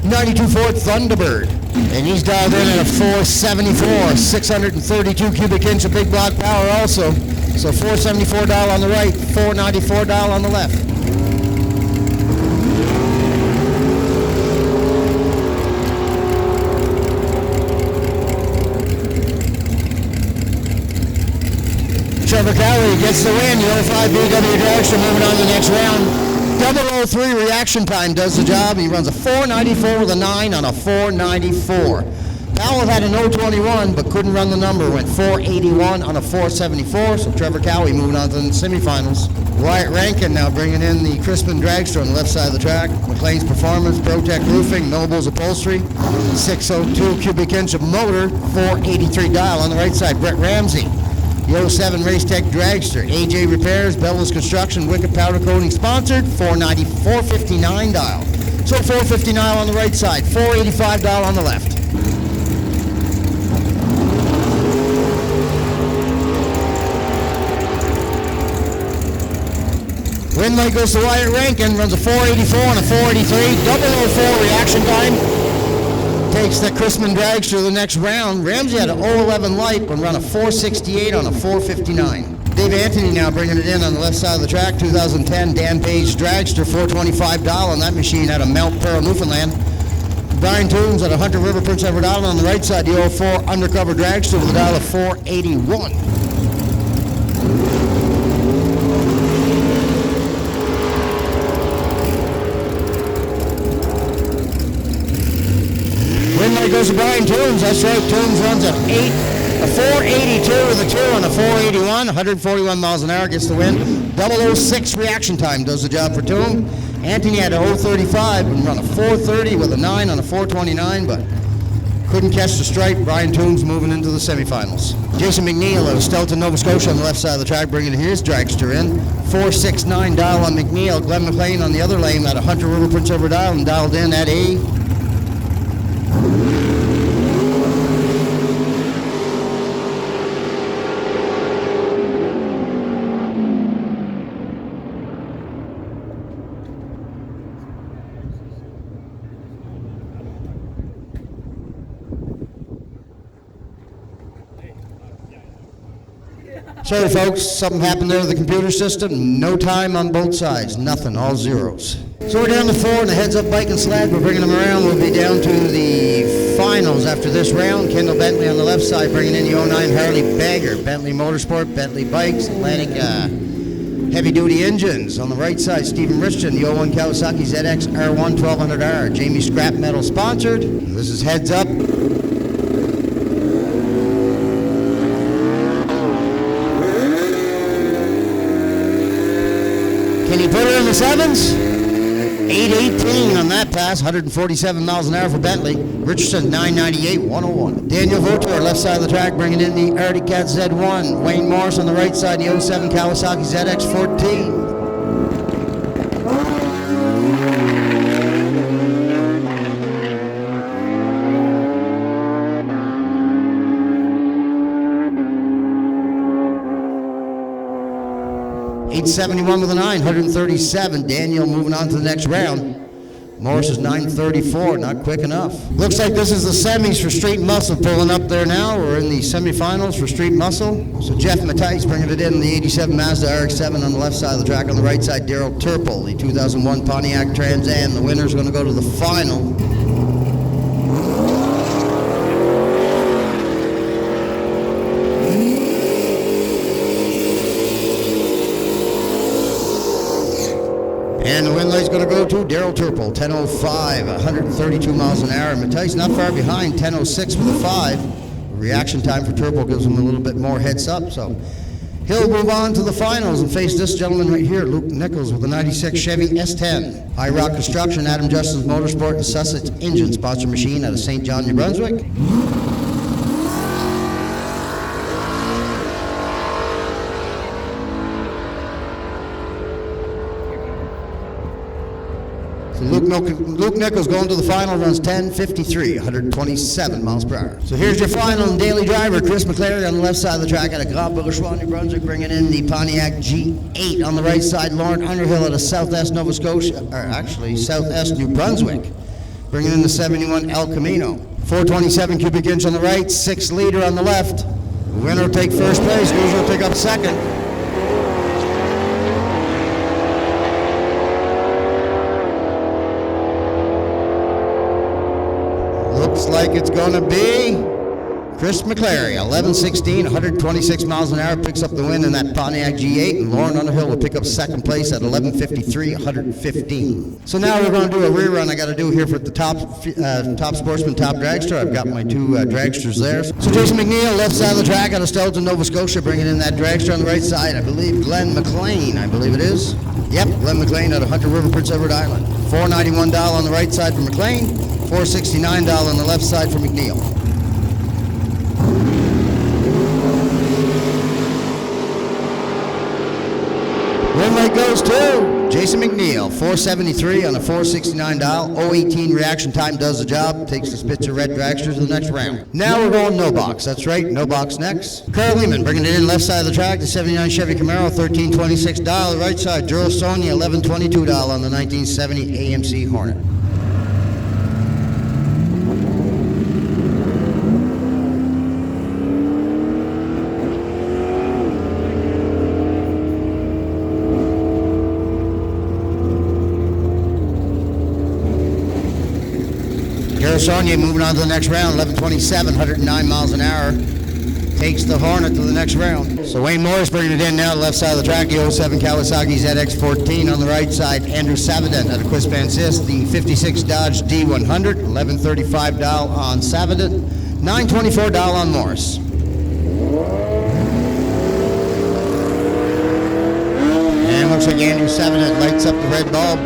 C: 92 Ford Thunderbird. And he's dialed in at a 474, 632 cubic inch of big block power also. So 474 dial on the right, 494 dial on the left. Trevor Cowie gets the win. The 05 BW Dragster moving on to the next round. 003 reaction time does the job. He runs a 494 with a 9 on a 494. Powell had an 021 but couldn't run the number. Went 481 on a 474. So Trevor Cowie moving on to the semifinals. Wyatt Rankin now bringing in the Crispin Dragster on the left side of the track. McLean's Performance, Protect Roofing, Noble's Upholstery. 602 cubic inch of motor, 483 dial. On the right side, Brett Ramsey. The 07 Race Tech Dragster, AJ Repairs, Bevel's Construction, Wicked Powder Coating sponsored, 459 dial. So 459 on the right side, 485 dial on the left. Win light goes to Wyatt Rankin, runs a 484 and a 483, 004 reaction time. Takes the Crispin Dragster to the next round. Ramsey had an 011 light, but run a 468 on a 459. Dave Anthony now bringing it in on the left side of the track. 2010 Dan Page Dragster, $425 on that machine out of Mount Pearl, Newfoundland. Brian Toombs at a Hunter River, Prince Edward Island on the right side. The 04 undercover dragster with a dial of 481. Win light goes to Brian Toombs. That's right. Toombs runs at 482 with a 2 on a 481. 141 miles an hour gets the win. 006 reaction time does the job for Toombs. Anthony had a 035 and run a 430 with a 9 on a 429, but couldn't catch the stripe. Brian Toombs moving into the semifinals. Jason McNeil of Stelton, Nova Scotia on the left side of the track bringing his dragster in. 469 dial on McNeil. Glenn McLean on the other lane at a Hunter River, Prince Edward Island, dialed in at A. Sorry folks, something happened there to the computer system. No time on both sides, nothing, all zeros. So we're down to 4 and the heads up bike and sled. We're bringing them around. We'll be down to the finals after this round. Kendall Bentley on the left side bringing in the 09 Harley Bagger. Bentley Motorsport, Bentley Bikes, Atlantic heavy duty engines. On the right side, Stephen Richardson, the 01 Kawasaki ZX R1 1200R. Jamie Scrap Metal sponsored. This is heads up. Can you put her in the sevens? 818 on that pass, 147 miles an hour for Bentley. Richardson, 998, 101. Daniel Votor, left side of the track, bringing in the Arctic Cat Z1. Wayne Morris on the right side, the 07 Kawasaki ZX14. .71 with a 9, 137. Daniel moving on to the next round. Morris is 934, not quick enough. Looks like this is the semis for Street Muscle pulling up there now. We're in the semifinals for Street Muscle. So Jeff Mattice bringing it in the 87 Mazda RX-7 on the left side of the track. On the right side, Daryl Turple, the 2001 Pontiac Trans Am. The winner's going to go to the final. And the win light's going to go to Daryl Turple, 10:05, 132 miles an hour. Mattice not far behind, 10:06 with a 5. Reaction time for Turple gives him a little bit more heads up, so he'll move on to the finals and face this gentleman right here, Luke Nichols, with a 96 Chevy S10. High Rock Construction, Adam Justice Motorsport, and Sussex Engine sponsor machine out of St. John, New Brunswick. Luke Nichols going to the final, runs 10:53, 127 miles per hour. So here's your final and daily driver, Chris McClary on the left side of the track at a Grand Bourgeois, New Brunswick, bringing in the Pontiac G8. On the right side, Lauren Underhill at a Southwest Nova Scotia, or actually Southwest New Brunswick, bringing in the 71 El Camino. 427 cubic inch on the right, 6 liter on the left. The winner will take first place, loser will pick up second. Looks like it's going to be Chris McClary, 11:16, 126 miles an hour, picks up the win in that Pontiac G8, and Lauren Underhill will pick up second place at 11:53, 115. So now we're going to do a rerun I got to do here for the top sportsman, top dragster. I've got my 2 dragsters there. So Jason McNeil, left side of the track out of Stelton, Nova Scotia, bringing in that dragster. On the right side, I believe Glenn McLean, I believe it is. Yep, Glenn McLean out of Hunter River, Prince Edward Island. $491 on the right side for McLean, $469 on the left side for McNeil. Win light goes to Jason McNeil, 473 on a 469 dial. 018 reaction time does the job. Takes the Spitzer Red Dragster to the next round. Now we're going no box. That's right, no box next. Carl Lehman bringing it in left side of the track. The 79 Chevy Camaro, 1326 dial. Right side, Gerald Sonia, 1122 dial on the 1970 AMC Hornet. Sonia moving on to the next round, 11:27, 109 miles an hour. Takes the Hornet to the next round. So Wayne Morris bringing it in now to the left side of the track, the 07 Kawasaki ZX14. On the right side, Andrew Savadent out of Quispamsis, the 56 Dodge D100, 1135 dial on Savadent, 924 dial on Morris. And looks like Andrew Savadent lights up the red bulb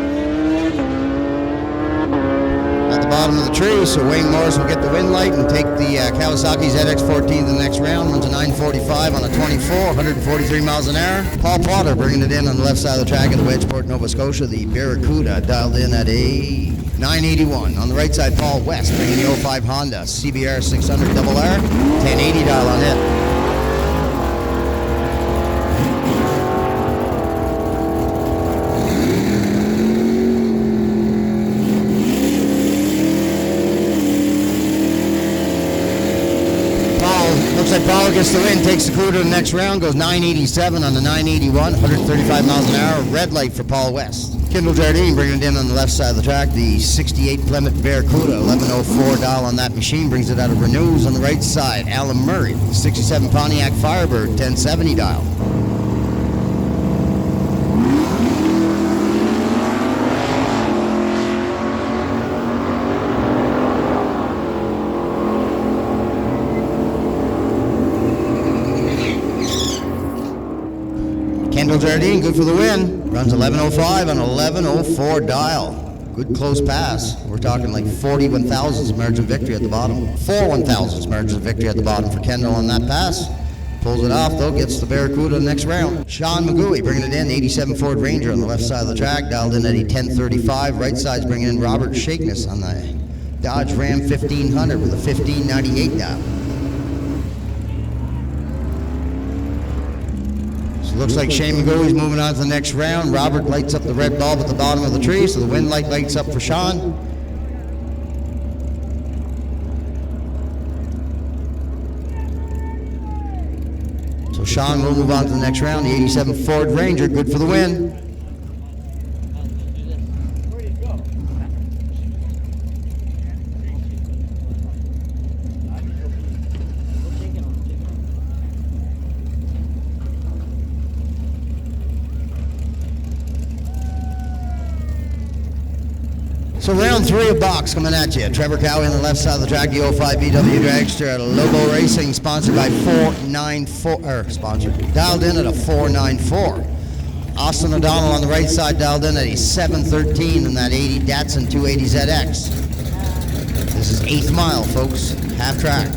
C: at the bottom of the tree, so Wayne Morris will get the win light and take the Kawasaki ZX14 to the next round. Runs a 9:45 on a 24, 143 miles an hour. Paul Potter bringing it in on the left side of the track at Wedgeport, Nova Scotia. The Barracuda dialed in at a 981. On the right side, Paul West bringing the 05 Honda CBR 600 RR, 1080 dial on it. Looks like Paul gets the win, takes the crew to the next round, goes 987 on the 981, 135 miles an hour. Red light for Paul West. Kendall Jardine bringing it in on the left side of the track, the 68 Plymouth Barracuda, 1104 dial on that machine, brings it out of Renews. On the right side, Alan Murray, 67 Pontiac Firebird, 1070 dial. Kendall Jardine, good for the win. Runs 11:05 on 11:04 dial. Good close pass. We're talking like 41 thousandths margin of victory at the bottom. 4 1,000ths margin of victory at the bottom for Kendall on that pass. Pulls it off though, gets the Barracuda the next round. Sean McGooey bringing it in, 87 Ford Ranger on the left side of the track, dialed in at a 1035. Right side's bringing in Robert Shakeness on the Dodge Ram 1500 with a 1598 dial. Looks like Shane McGooey's moving on to the next round. Robert lights up the red bulb at the bottom of the tree, so the wind light lights up for Sean. So Sean will move on to the next round. The 87 Ford Ranger, good for the win. So round 3 of box coming at you. Trevor Cowie on the left side of the track, the 05 VW Dragster at Lobo Racing, sponsored by 494, dialed in at a 494. Austin O'Donnell on the right side, dialed in at a 713 in that 80 Datsun 280ZX. This is 8th mile, folks, half track.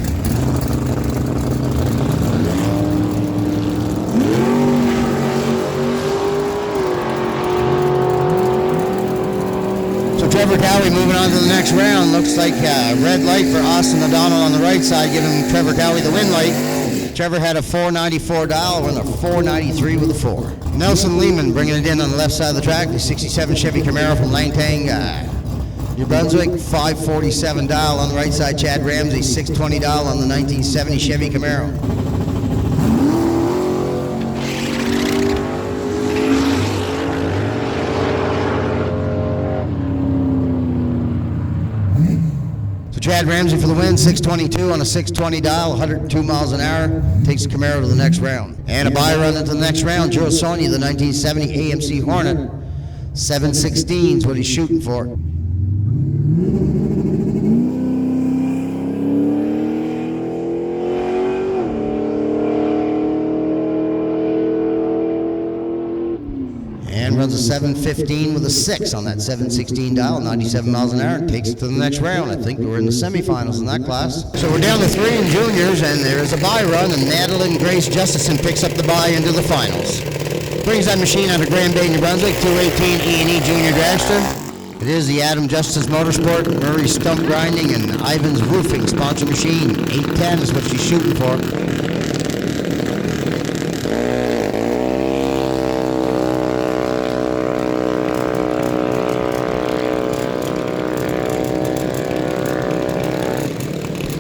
C: Trevor Cowie moving on to the next round. Looks like red light for Austin O'Donnell on the right side, giving Trevor Cowie the win light. Trevor had a 494 dial, we're in a 493 with a 4. Nelson Lehman bringing it in on the left side of the track, the 67 Chevy Camaro from Langtang, New Brunswick, 547 dial. On the right side, Chad Ramsey, 620 dial on the 1970 Chevy Camaro. Chad Ramsey for the win, 622 on a 620 dial, 102 miles an hour, takes the Camaro to the next round. And a buy run into the next round, Joe Sonia, the 1970 AMC Hornet, 716 is what he's shooting for. And runs a 715 with a 6 on that 716 dial, 97 miles an hour, and takes it to the next round. I think we're in the semifinals in that class. So we're down to 3 in juniors, and there is a bye run, and Madeline Grace Justison picks up the bye into the finals. Brings that machine out of Grand Bay, New Brunswick, 218 E&E Junior Dragster. It is the Adam Justice Motorsport, Murray Stump Grinding, and Ivan's Roofing sponsor machine. 810 is what she's shooting for.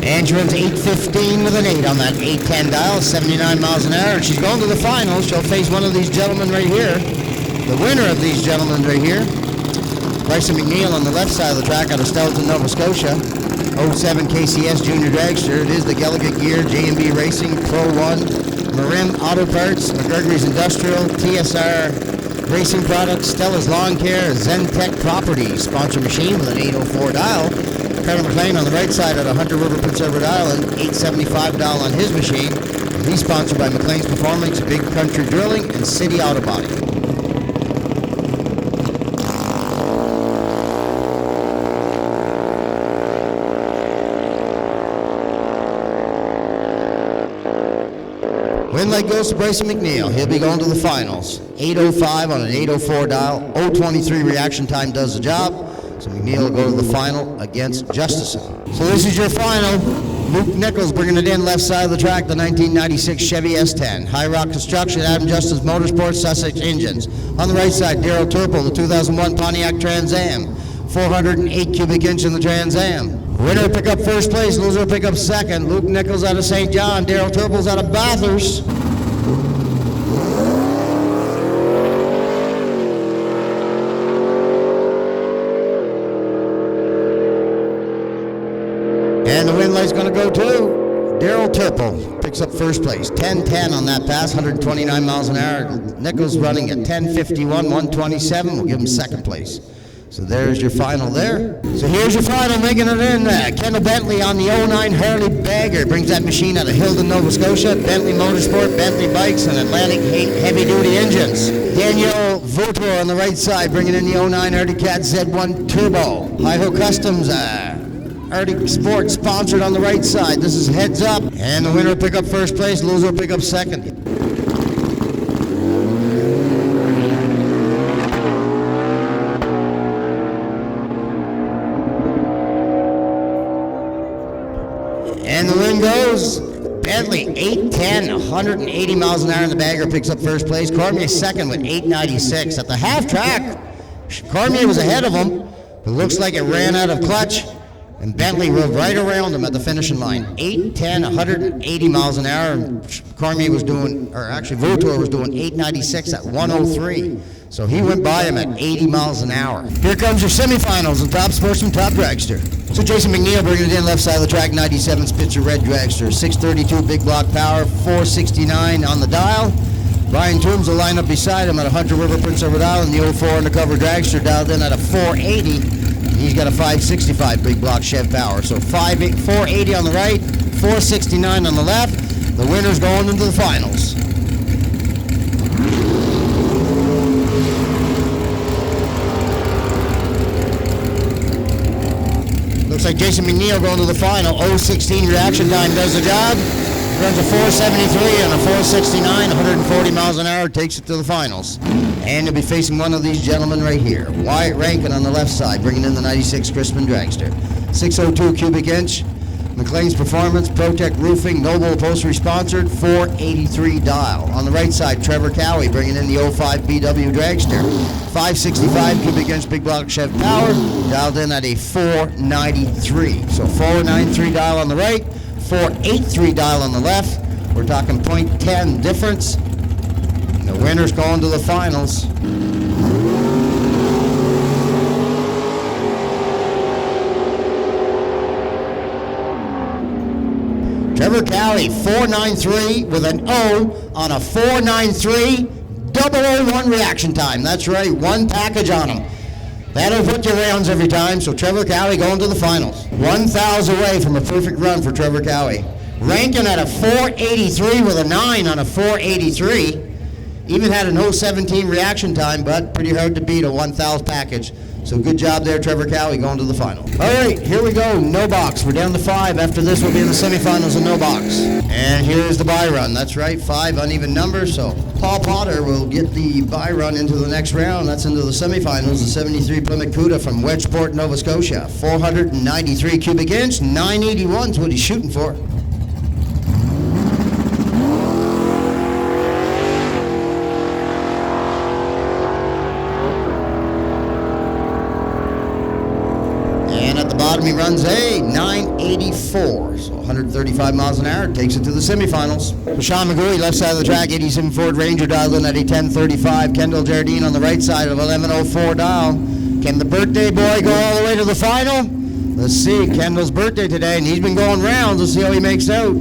C: And she runs 815 with an 8 on that 810 dial, 79 miles an hour. And she's going to the finals. She'll face one of these gentlemen right here. The winner of these gentlemen right here. Bryson McNeil on the left side of the track out of Stelton, Nova Scotia. 07 KCS Junior Dragster. It is the Gallagher Gear, J&B Racing, Pro 1, Marim Auto Parts, McGregor's Industrial, TSR Racing Products, Stella's Lawn Care, Zentech Properties. Sponsor machine with an 804 dial. Colonel McLean on the right side at a Hunter River, Prince Edward Island, 875 dial on his machine. He's sponsored by McLean's Performance, Big Country Drilling, and City Auto Body. Win leg goes to Bryson McNeil. He'll be going to the finals. 8:05 on an 8:04 dial. 0:23 reaction time does the job. So McNeil will go to the final against Justice. So this is your final. Luke Nichols bringing it in left side of the track, the 1996 Chevy S10. High Rock Construction, Adam Justice Motorsports, Sussex Engines. On the right side, Darrell Turple, the 2001 Pontiac Trans Am. 408 cubic inch in the Trans Am. Winner pick up first place, loser pick up second. Luke Nichols out of St. John, Darrell Turple's out of Bathurst. And the win light's going to go to Darrell Turple. Picks up first place. 10:10 on that pass, 129 miles an hour. Nichols running at 10:51, 127. We'll give him second place. So there's your final there. So here's your final, making it in. Kendall Bentley on the 09 Harley Bagger. Brings that machine out of Hilden, Nova Scotia. Bentley Motorsport, Bentley Bikes, and Atlantic Heavy Duty Engines. Daniel Votor on the right side, bringing in the 09 Arctic Cat Z1 Turbo. Hi-Ho Customs, Arctic Sports sponsored on the right side. This is heads up. And the winner will pick up first place, loser will pick up second. And the win goes Bentley, 8:10, 180 miles an hour in the Bagger, picks up first place. Cormier second with 8:96. At the half track, Cormier was ahead of him, but looks like it ran out of clutch, and Bentley rode right around him at the finishing line. 8:10, 180 miles an hour, and Cormier was doing, or actually Votor was doing 8:96 at 1:03. So he went by him at 80 miles an hour. Here comes your semifinals, the top sportsman, top dragster. So Jason McNeil bringing it in left side of the track, 97 Spitzer Red Dragster, 632 big block power, 469 on the dial. Brian Toombs will line up beside him at a Hunter River, Prince Edward Island, the 04 undercover dragster dialed in at a 480. He's got a 565 big block Chev power. So 480 on the right, 469 on the left. The winner's going into the finals. Looks like Jason McNeil going to the final. 0:16 reaction time does the job. Runs a 473 and a 469, 140 miles an hour, takes it to the finals. And he'll be facing one of these gentlemen right here. Wyatt Rankin on the left side, bringing in the 96 Crispin Dragster. 602 cubic inch. McLean's Performance, Protect Roofing, Noble Upholstery sponsored, 483 dial. On the right side, Trevor Cowie bringing in the 05 BW Dragster. 565 cubic inch big block Chev power, dialed in at a 493. So 493 dial on the right, 483 dial on the left. We're talking 0.10 difference. And the winner's going to the finals. Trevor Cowie, 493 with an O on a 493, 001 reaction time. That's right, one package on him. That'll put you rounds every time, so Trevor Cowie going to the finals. 1,000 away from a perfect run for Trevor Cowie. Rankin at a 483 with a 9 on a 483. Even had an 017 reaction time, but pretty hard to beat a 1,000 package. So good job there, Trevor Cowie, going to the final. All right, here we go, no box. We're down to 5. After this, we'll be in the semifinals of no box. And here's the bye run. That's right, 5 uneven numbers. So Paul Potter will get the bye run into the next round. That's into the semifinals. The 73 Plymouth Cuda from Wedgeport, Nova Scotia. 493 cubic inch, 981 is what he's shooting for. He runs a 984, so 135 miles an hour, takes it to the semifinals. So Sean McGooey, left side of the track, 87 Ford Ranger dialed in at a 1035. Kendall Jardine on the right side of 1104 dial. Can the birthday boy go all the way to the final? Let's see, Kendall's birthday today, and he's been going rounds. Let's see how he makes out.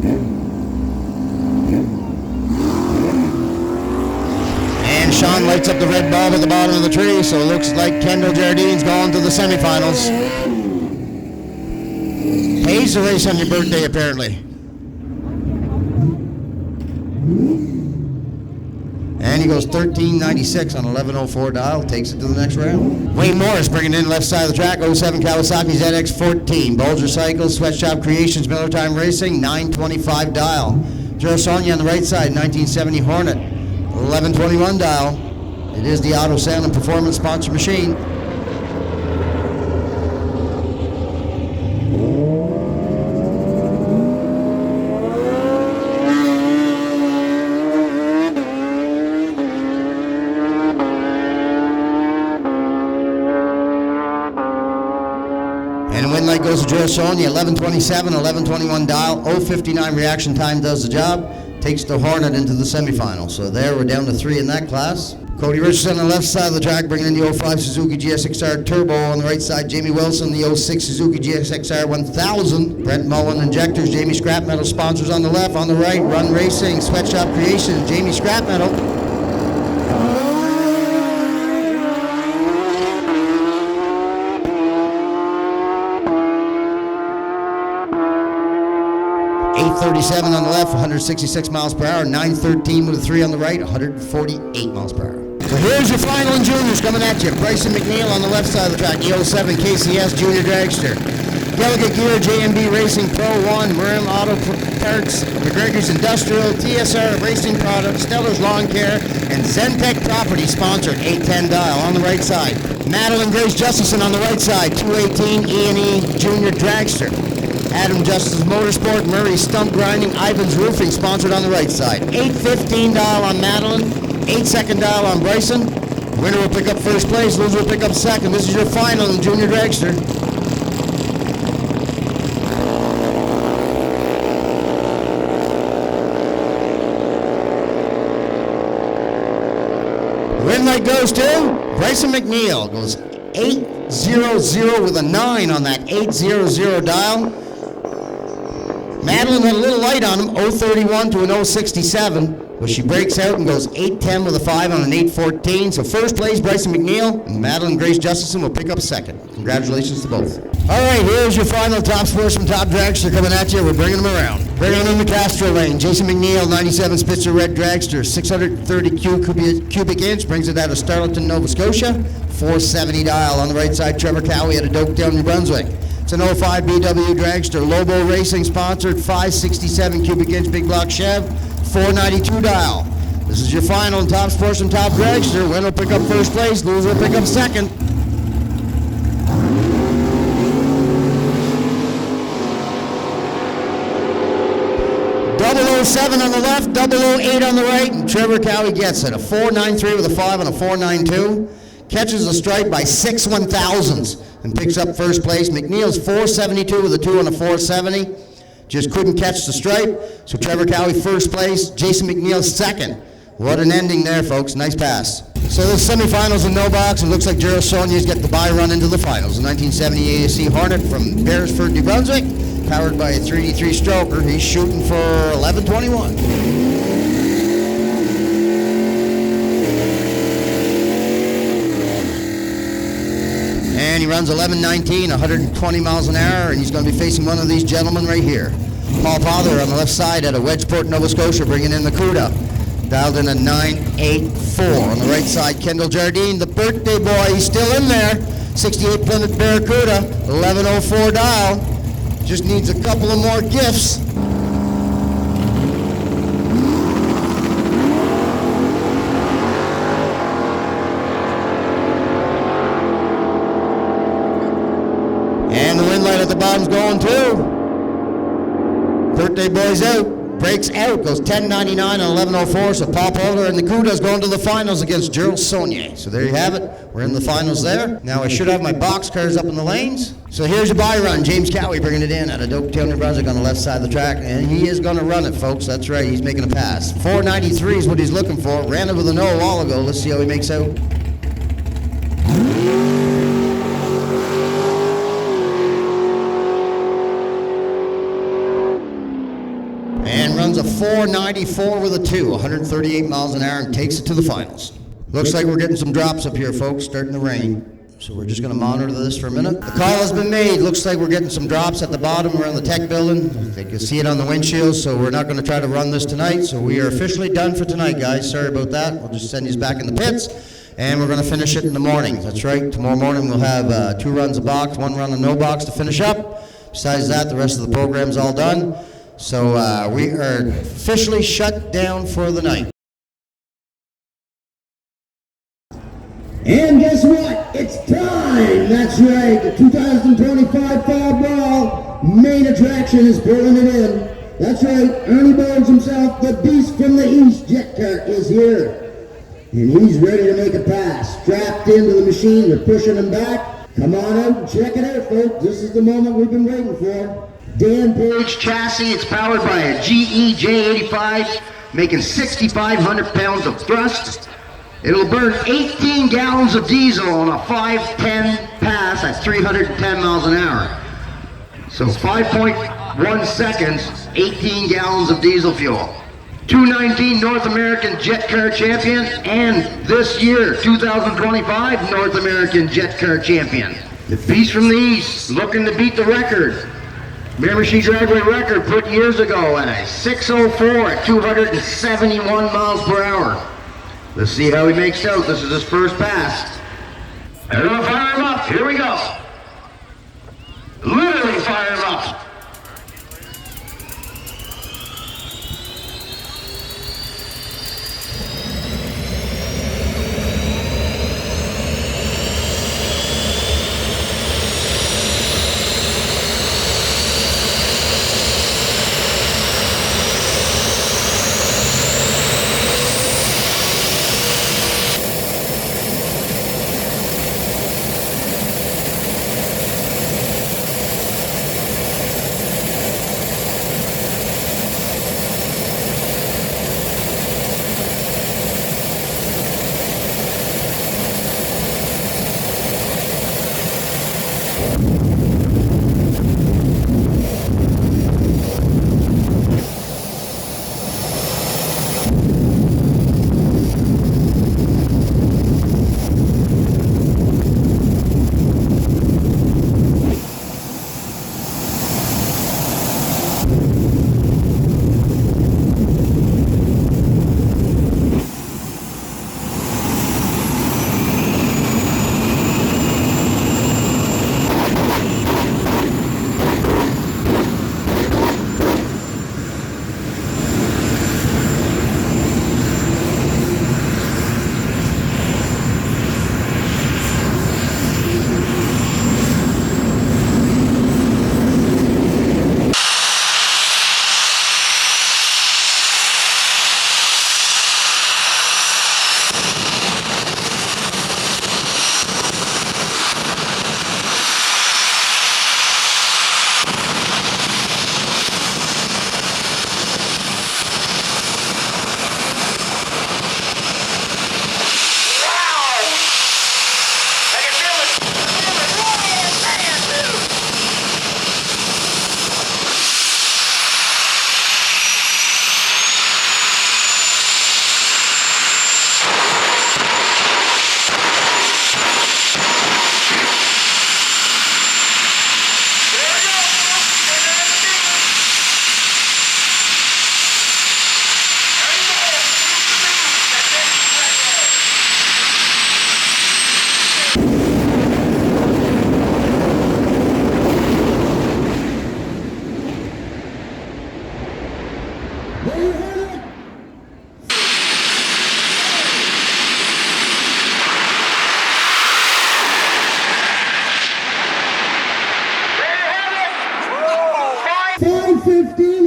C: And Sean lights up the red bulb at the bottom of the tree, so it looks like Kendall Jardine's going to the semifinals. Pays to race on your birthday, apparently. And he goes 13.96 on 11.04 dial, takes it to the next round. Wayne Morris bringing in left side of the track, 07 Kawasaki ZX14. Bulger Cycles, Sweatshop Creations, Miller Time Racing, 9.25 dial. Joe Sonia on the right side, 1970 Hornet, 11.21 dial. It is the Auto Sound and Performance sponsor machine. And win light goes to Joe Sonia, 11.27, 11.21 dial, 0.59 reaction time does the job, takes the Hornet into the semifinals. So there, we're down to 3 in that class. Cody Richardson on the left side of the track, bringing in the 05 Suzuki GSXR Turbo. On the right side, Jamie Wilson, the 06 Suzuki GSXR 1000. Brent Mullen Injectors, Jamie Scrap Metal sponsors on the left. On the right, Run Racing, Sweatshop Creations, Jamie Scrap Metal. .837 on the left, 166 miles per hour, 913 with a 3 on the right, 148 miles per hour. So here's your final in juniors coming at you. Bryson McNeil on the left side of the track, the 07 KCS Junior Dragster. Delegate Gear, JMB Racing Pro 1, Marin Auto Parts, McGregor's Industrial, TSR Racing Products, Stellar's Lawn Care, and Zentech Property sponsored 810 dial on the right side. Madeline Grace Justison on the right side, 218 E&E Junior Dragster. Adam Justice Motorsport, Murray Stump Grinding, Ivan's Roofing, sponsored on the right side. 8.15 dial on Madeline, 8-second dial on Bryson. Winner will pick up first place, loser will pick up second. This is your final in Junior Dragster. The win light goes to Bryson McNeil. Goes 800 with a 9 on that 800 dial. Madeline had a little light on him, 031 to an 067, but she breaks out and goes 810 with a 5 on an 814. So first place, Bryson McNeil, and Madeline Grace Justison will pick up second. Congratulations to both. All right, here's your final top sportsman, top dragster coming at you. We're bringing them around. Bringing them in the Castro lane. Jason McNeil, 97 Spitzer Red Dragster, 630 cubic inch, brings it out of Starleton, Nova Scotia, 470 dial. On the right side, Trevor Cowie out of Doketown, New Brunswick. It's an 05 BW Dragster, Lobo Racing sponsored, 567 cubic inch big block Chev, 492 dial. This is your final and top sportsman, top dragster. Winner will pick up first place, loser will pick up second. .007 on the left, 008 on the right, and Trevor Cowie gets it. A 493 with a 5 and a 492. Catches the stripe by 6 1,000ths and picks up first place. McNeil's 472 with a 2 and a 470. Just couldn't catch the stripe. So Trevor Cowie first place, Jason McNeil second. What an ending there, folks. Nice pass. So the semifinals in no box. It looks like Gerald Sonia's got the bye run into the finals. A 1970 ASC Hornet from Beresford, New Brunswick, powered by a 3D3 stroker. He's shooting for 11:21. And he runs 11:19, 120 miles an hour, and he's going to be facing one of these gentlemen right here. Paul Pother on the left side out of Wedgeport, Nova Scotia, bringing in the CUDA. Dialed in a 984. On the right side, Kendall Jardine, the birthday boy, he's still in there. 68 Plymouth Barracuda, 1104 dial. Just needs a couple of more gifts. And the wind light at the bottom's going too. Birthday boy's out. Breaks out, goes 10.99 on 11.04, so Paul Polar and the CUDA's going to the finals against Gerald Saunier. So there you have it. We're in the finals there. Now I should have my box cars up in the lanes. So here's your bye run. James Cowie bringing it in out of Doketown, New Brunswick on the left side of the track, and he is going to run it, folks. That's right, he's making a pass. 493 is what he's looking for. Ran it with a no a while ago. Let's see how he makes out. 104.94 with a 2, 138 miles an hour, and takes it to the finals. Looks like we're getting some drops up here, folks, starting to rain. So we're just going to monitor this for a minute. The call has been made. Looks like we're getting some drops at the bottom. We're in the tech building. They can see it on the windshield, so we're not going to try to run this tonight. So we are officially done for tonight, guys. Sorry about that. We'll just send these back in the pits, and we're going to finish it in the morning. That's right. Tomorrow morning we'll have 2 runs of box, 1 run of no box to finish up. Besides that, the rest of the program's all done. So we are officially shut down for the night.
D: And guess what? It's time! That's right, the 2025 Fall Brawl main attraction is pulling it in. That's right, Ernie Bones himself, the beast from the east, Jet Kart, is here. And he's ready to make a pass. Strapped into the machine, they're pushing him back. Come on out and check it out, folks. This is the moment we've been waiting for. Dan Page chassis, it's powered by a GE J85, making 6,500 pounds of thrust. It'll burn 18 gallons of diesel on a 510 pass at 310 miles an hour. So 5.1 seconds, 18 gallons of diesel fuel. 2019 North American Jet Car Champion, and this year, 2025 North American Jet Car Champion. The beast from the east, looking to beat the record. Miramichi Dragway record put years ago at a 6:04 at 271 miles per hour. Let's see how he makes out. This is his first pass. Everyone fire him up. Here we go. Literally fire him up.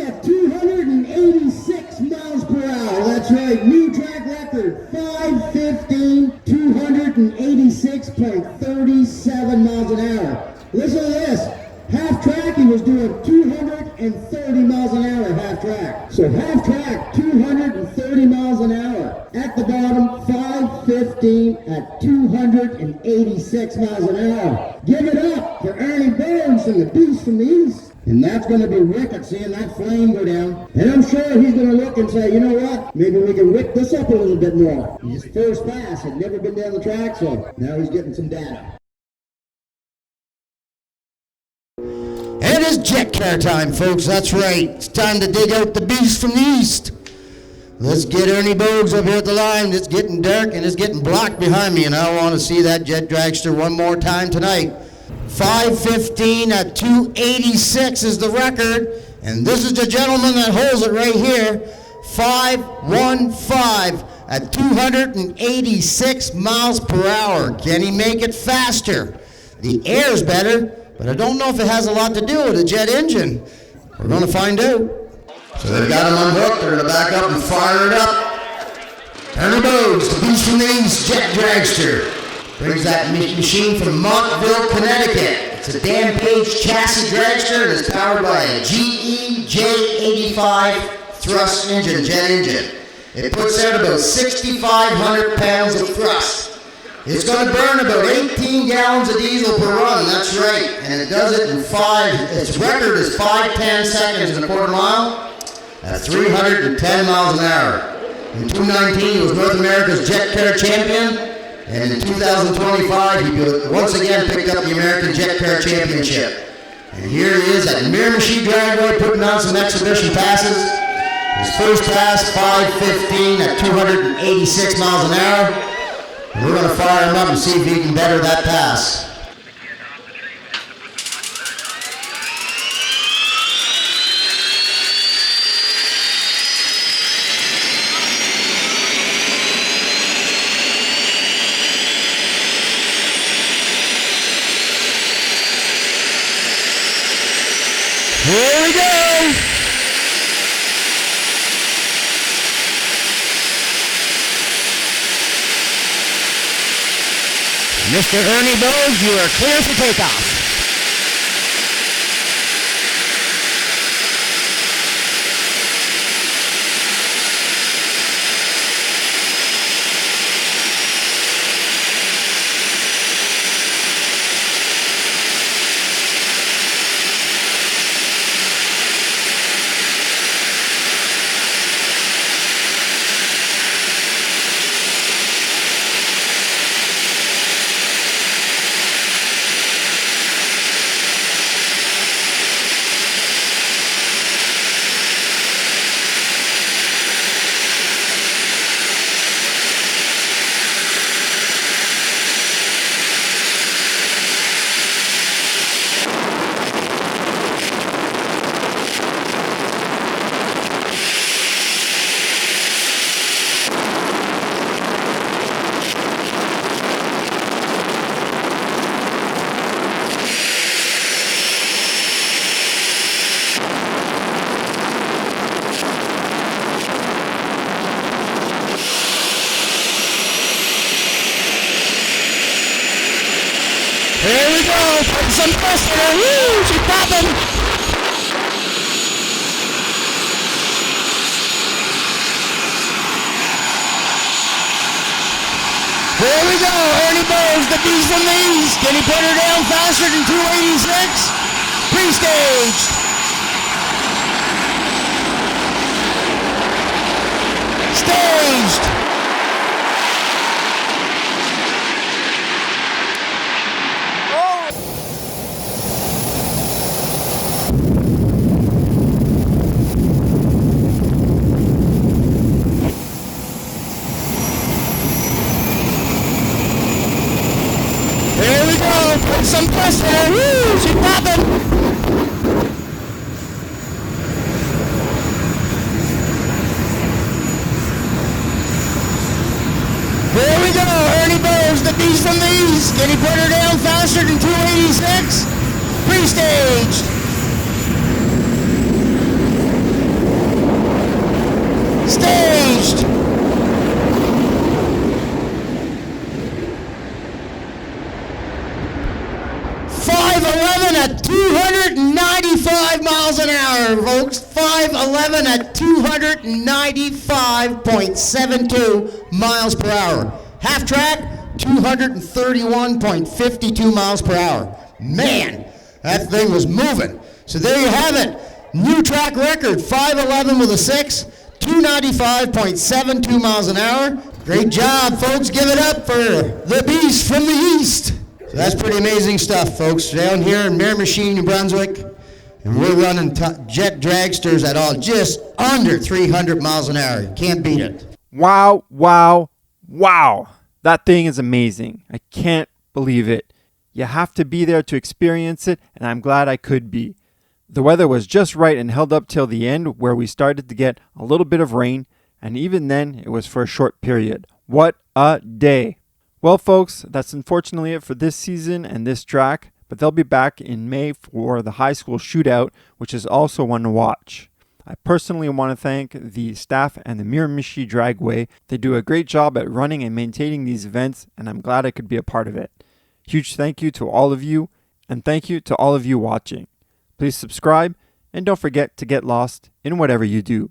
D: At 286 miles per hour. That's right, new track record. 5:15, 286.37 miles an hour. Listen to this. Half track, he was doing 230 miles an hour half track. So half track, 230 miles an hour. At the bottom, 5:15 at 286 miles an hour. Give it up for Ernie Bones and the beast from the east. And that's going to be wicked, seeing that flame go down. And I'm sure he's going to look and say, you know what, maybe we can wick this up a little bit more. His first pass had never been down the track, so now he's getting some data.
C: And it is jet car time, folks. That's right. It's time to dig out the beast from the east. Let's get Ernie Bogues up here at the line. It's getting dark and it's getting blocked behind me, and I want to see that jet dragster one more time tonight. 5:15 at 2:86 is the record, and this is the gentleman that holds it right here. 5:15 at 286 miles per hour. Can he make it faster? The air's better, but I don't know if it has a lot to do with the jet engine. We're going to find out. So they've got him unhooked. They're going to back up and fire it up. Ernie Bogues, the beast from the east, jet dragster. Brings that machine from Montville, Connecticut. It's a damn page chassis dragster and it's powered by a GE J85 thrust engine, jet engine. It puts out about 6,500 pounds of thrust. It's going to burn about 18 gallons of diesel per run, that's right. And it does it in its record is 5:10 seconds in a quarter mile at 310 miles an hour. In 2019, he was North America's jet car champion. And in 2025, he once again picked up the American Jet Car Championship. And here he is at Miramichi Dragway putting on some exhibition passes. His first pass, 5:15 at 286 miles an hour. And we're going to fire him up and see if he can better that pass. Here we go! Mr. Ernie Bogues, you are clear for takeoff. Here we go, put some pressure, woo, she's popping. Here we go, Ernie Bogues, the beast from the east. Can he put her down faster than 286? Pre-staged. Staged. Put some pressure, woo, she's popping. Here we go, Ernie Bogues, the beast from the east. Can he put her down faster than 286? Pre-staged. Staged. 5:11 at 295 miles an hour, folks. 5:11 at 295.72 miles per hour. Half track, 231.52 miles per hour. Man, that thing was moving. So there you have it. New track record, 5:11 with a 6, 295.72 miles an hour. Great job, folks. Give it up for the beast from the east. So that's pretty amazing stuff, folks. Down here in Miramichi, New Brunswick, and we're running jet dragsters at all just under 300 miles an hour. You can't beat it.
A: Wow, wow, wow. That thing is amazing. I can't believe it. You have to be there to experience it, and I'm glad I could be. The weather was just right and held up till the end, where we started to get a little bit of rain, and even then it was for a short period. What a day. Well, folks, that's unfortunately it for this season and this track, but they'll be back in May for the high school shootout, which is also one to watch. I personally want to thank the staff and the Miramichi Dragway. They do a great job at running and maintaining these events, and I'm glad I could be a part of it. Huge thank you to all of you, and thank you to all of you watching. Please subscribe, and don't forget to get lost in whatever you do.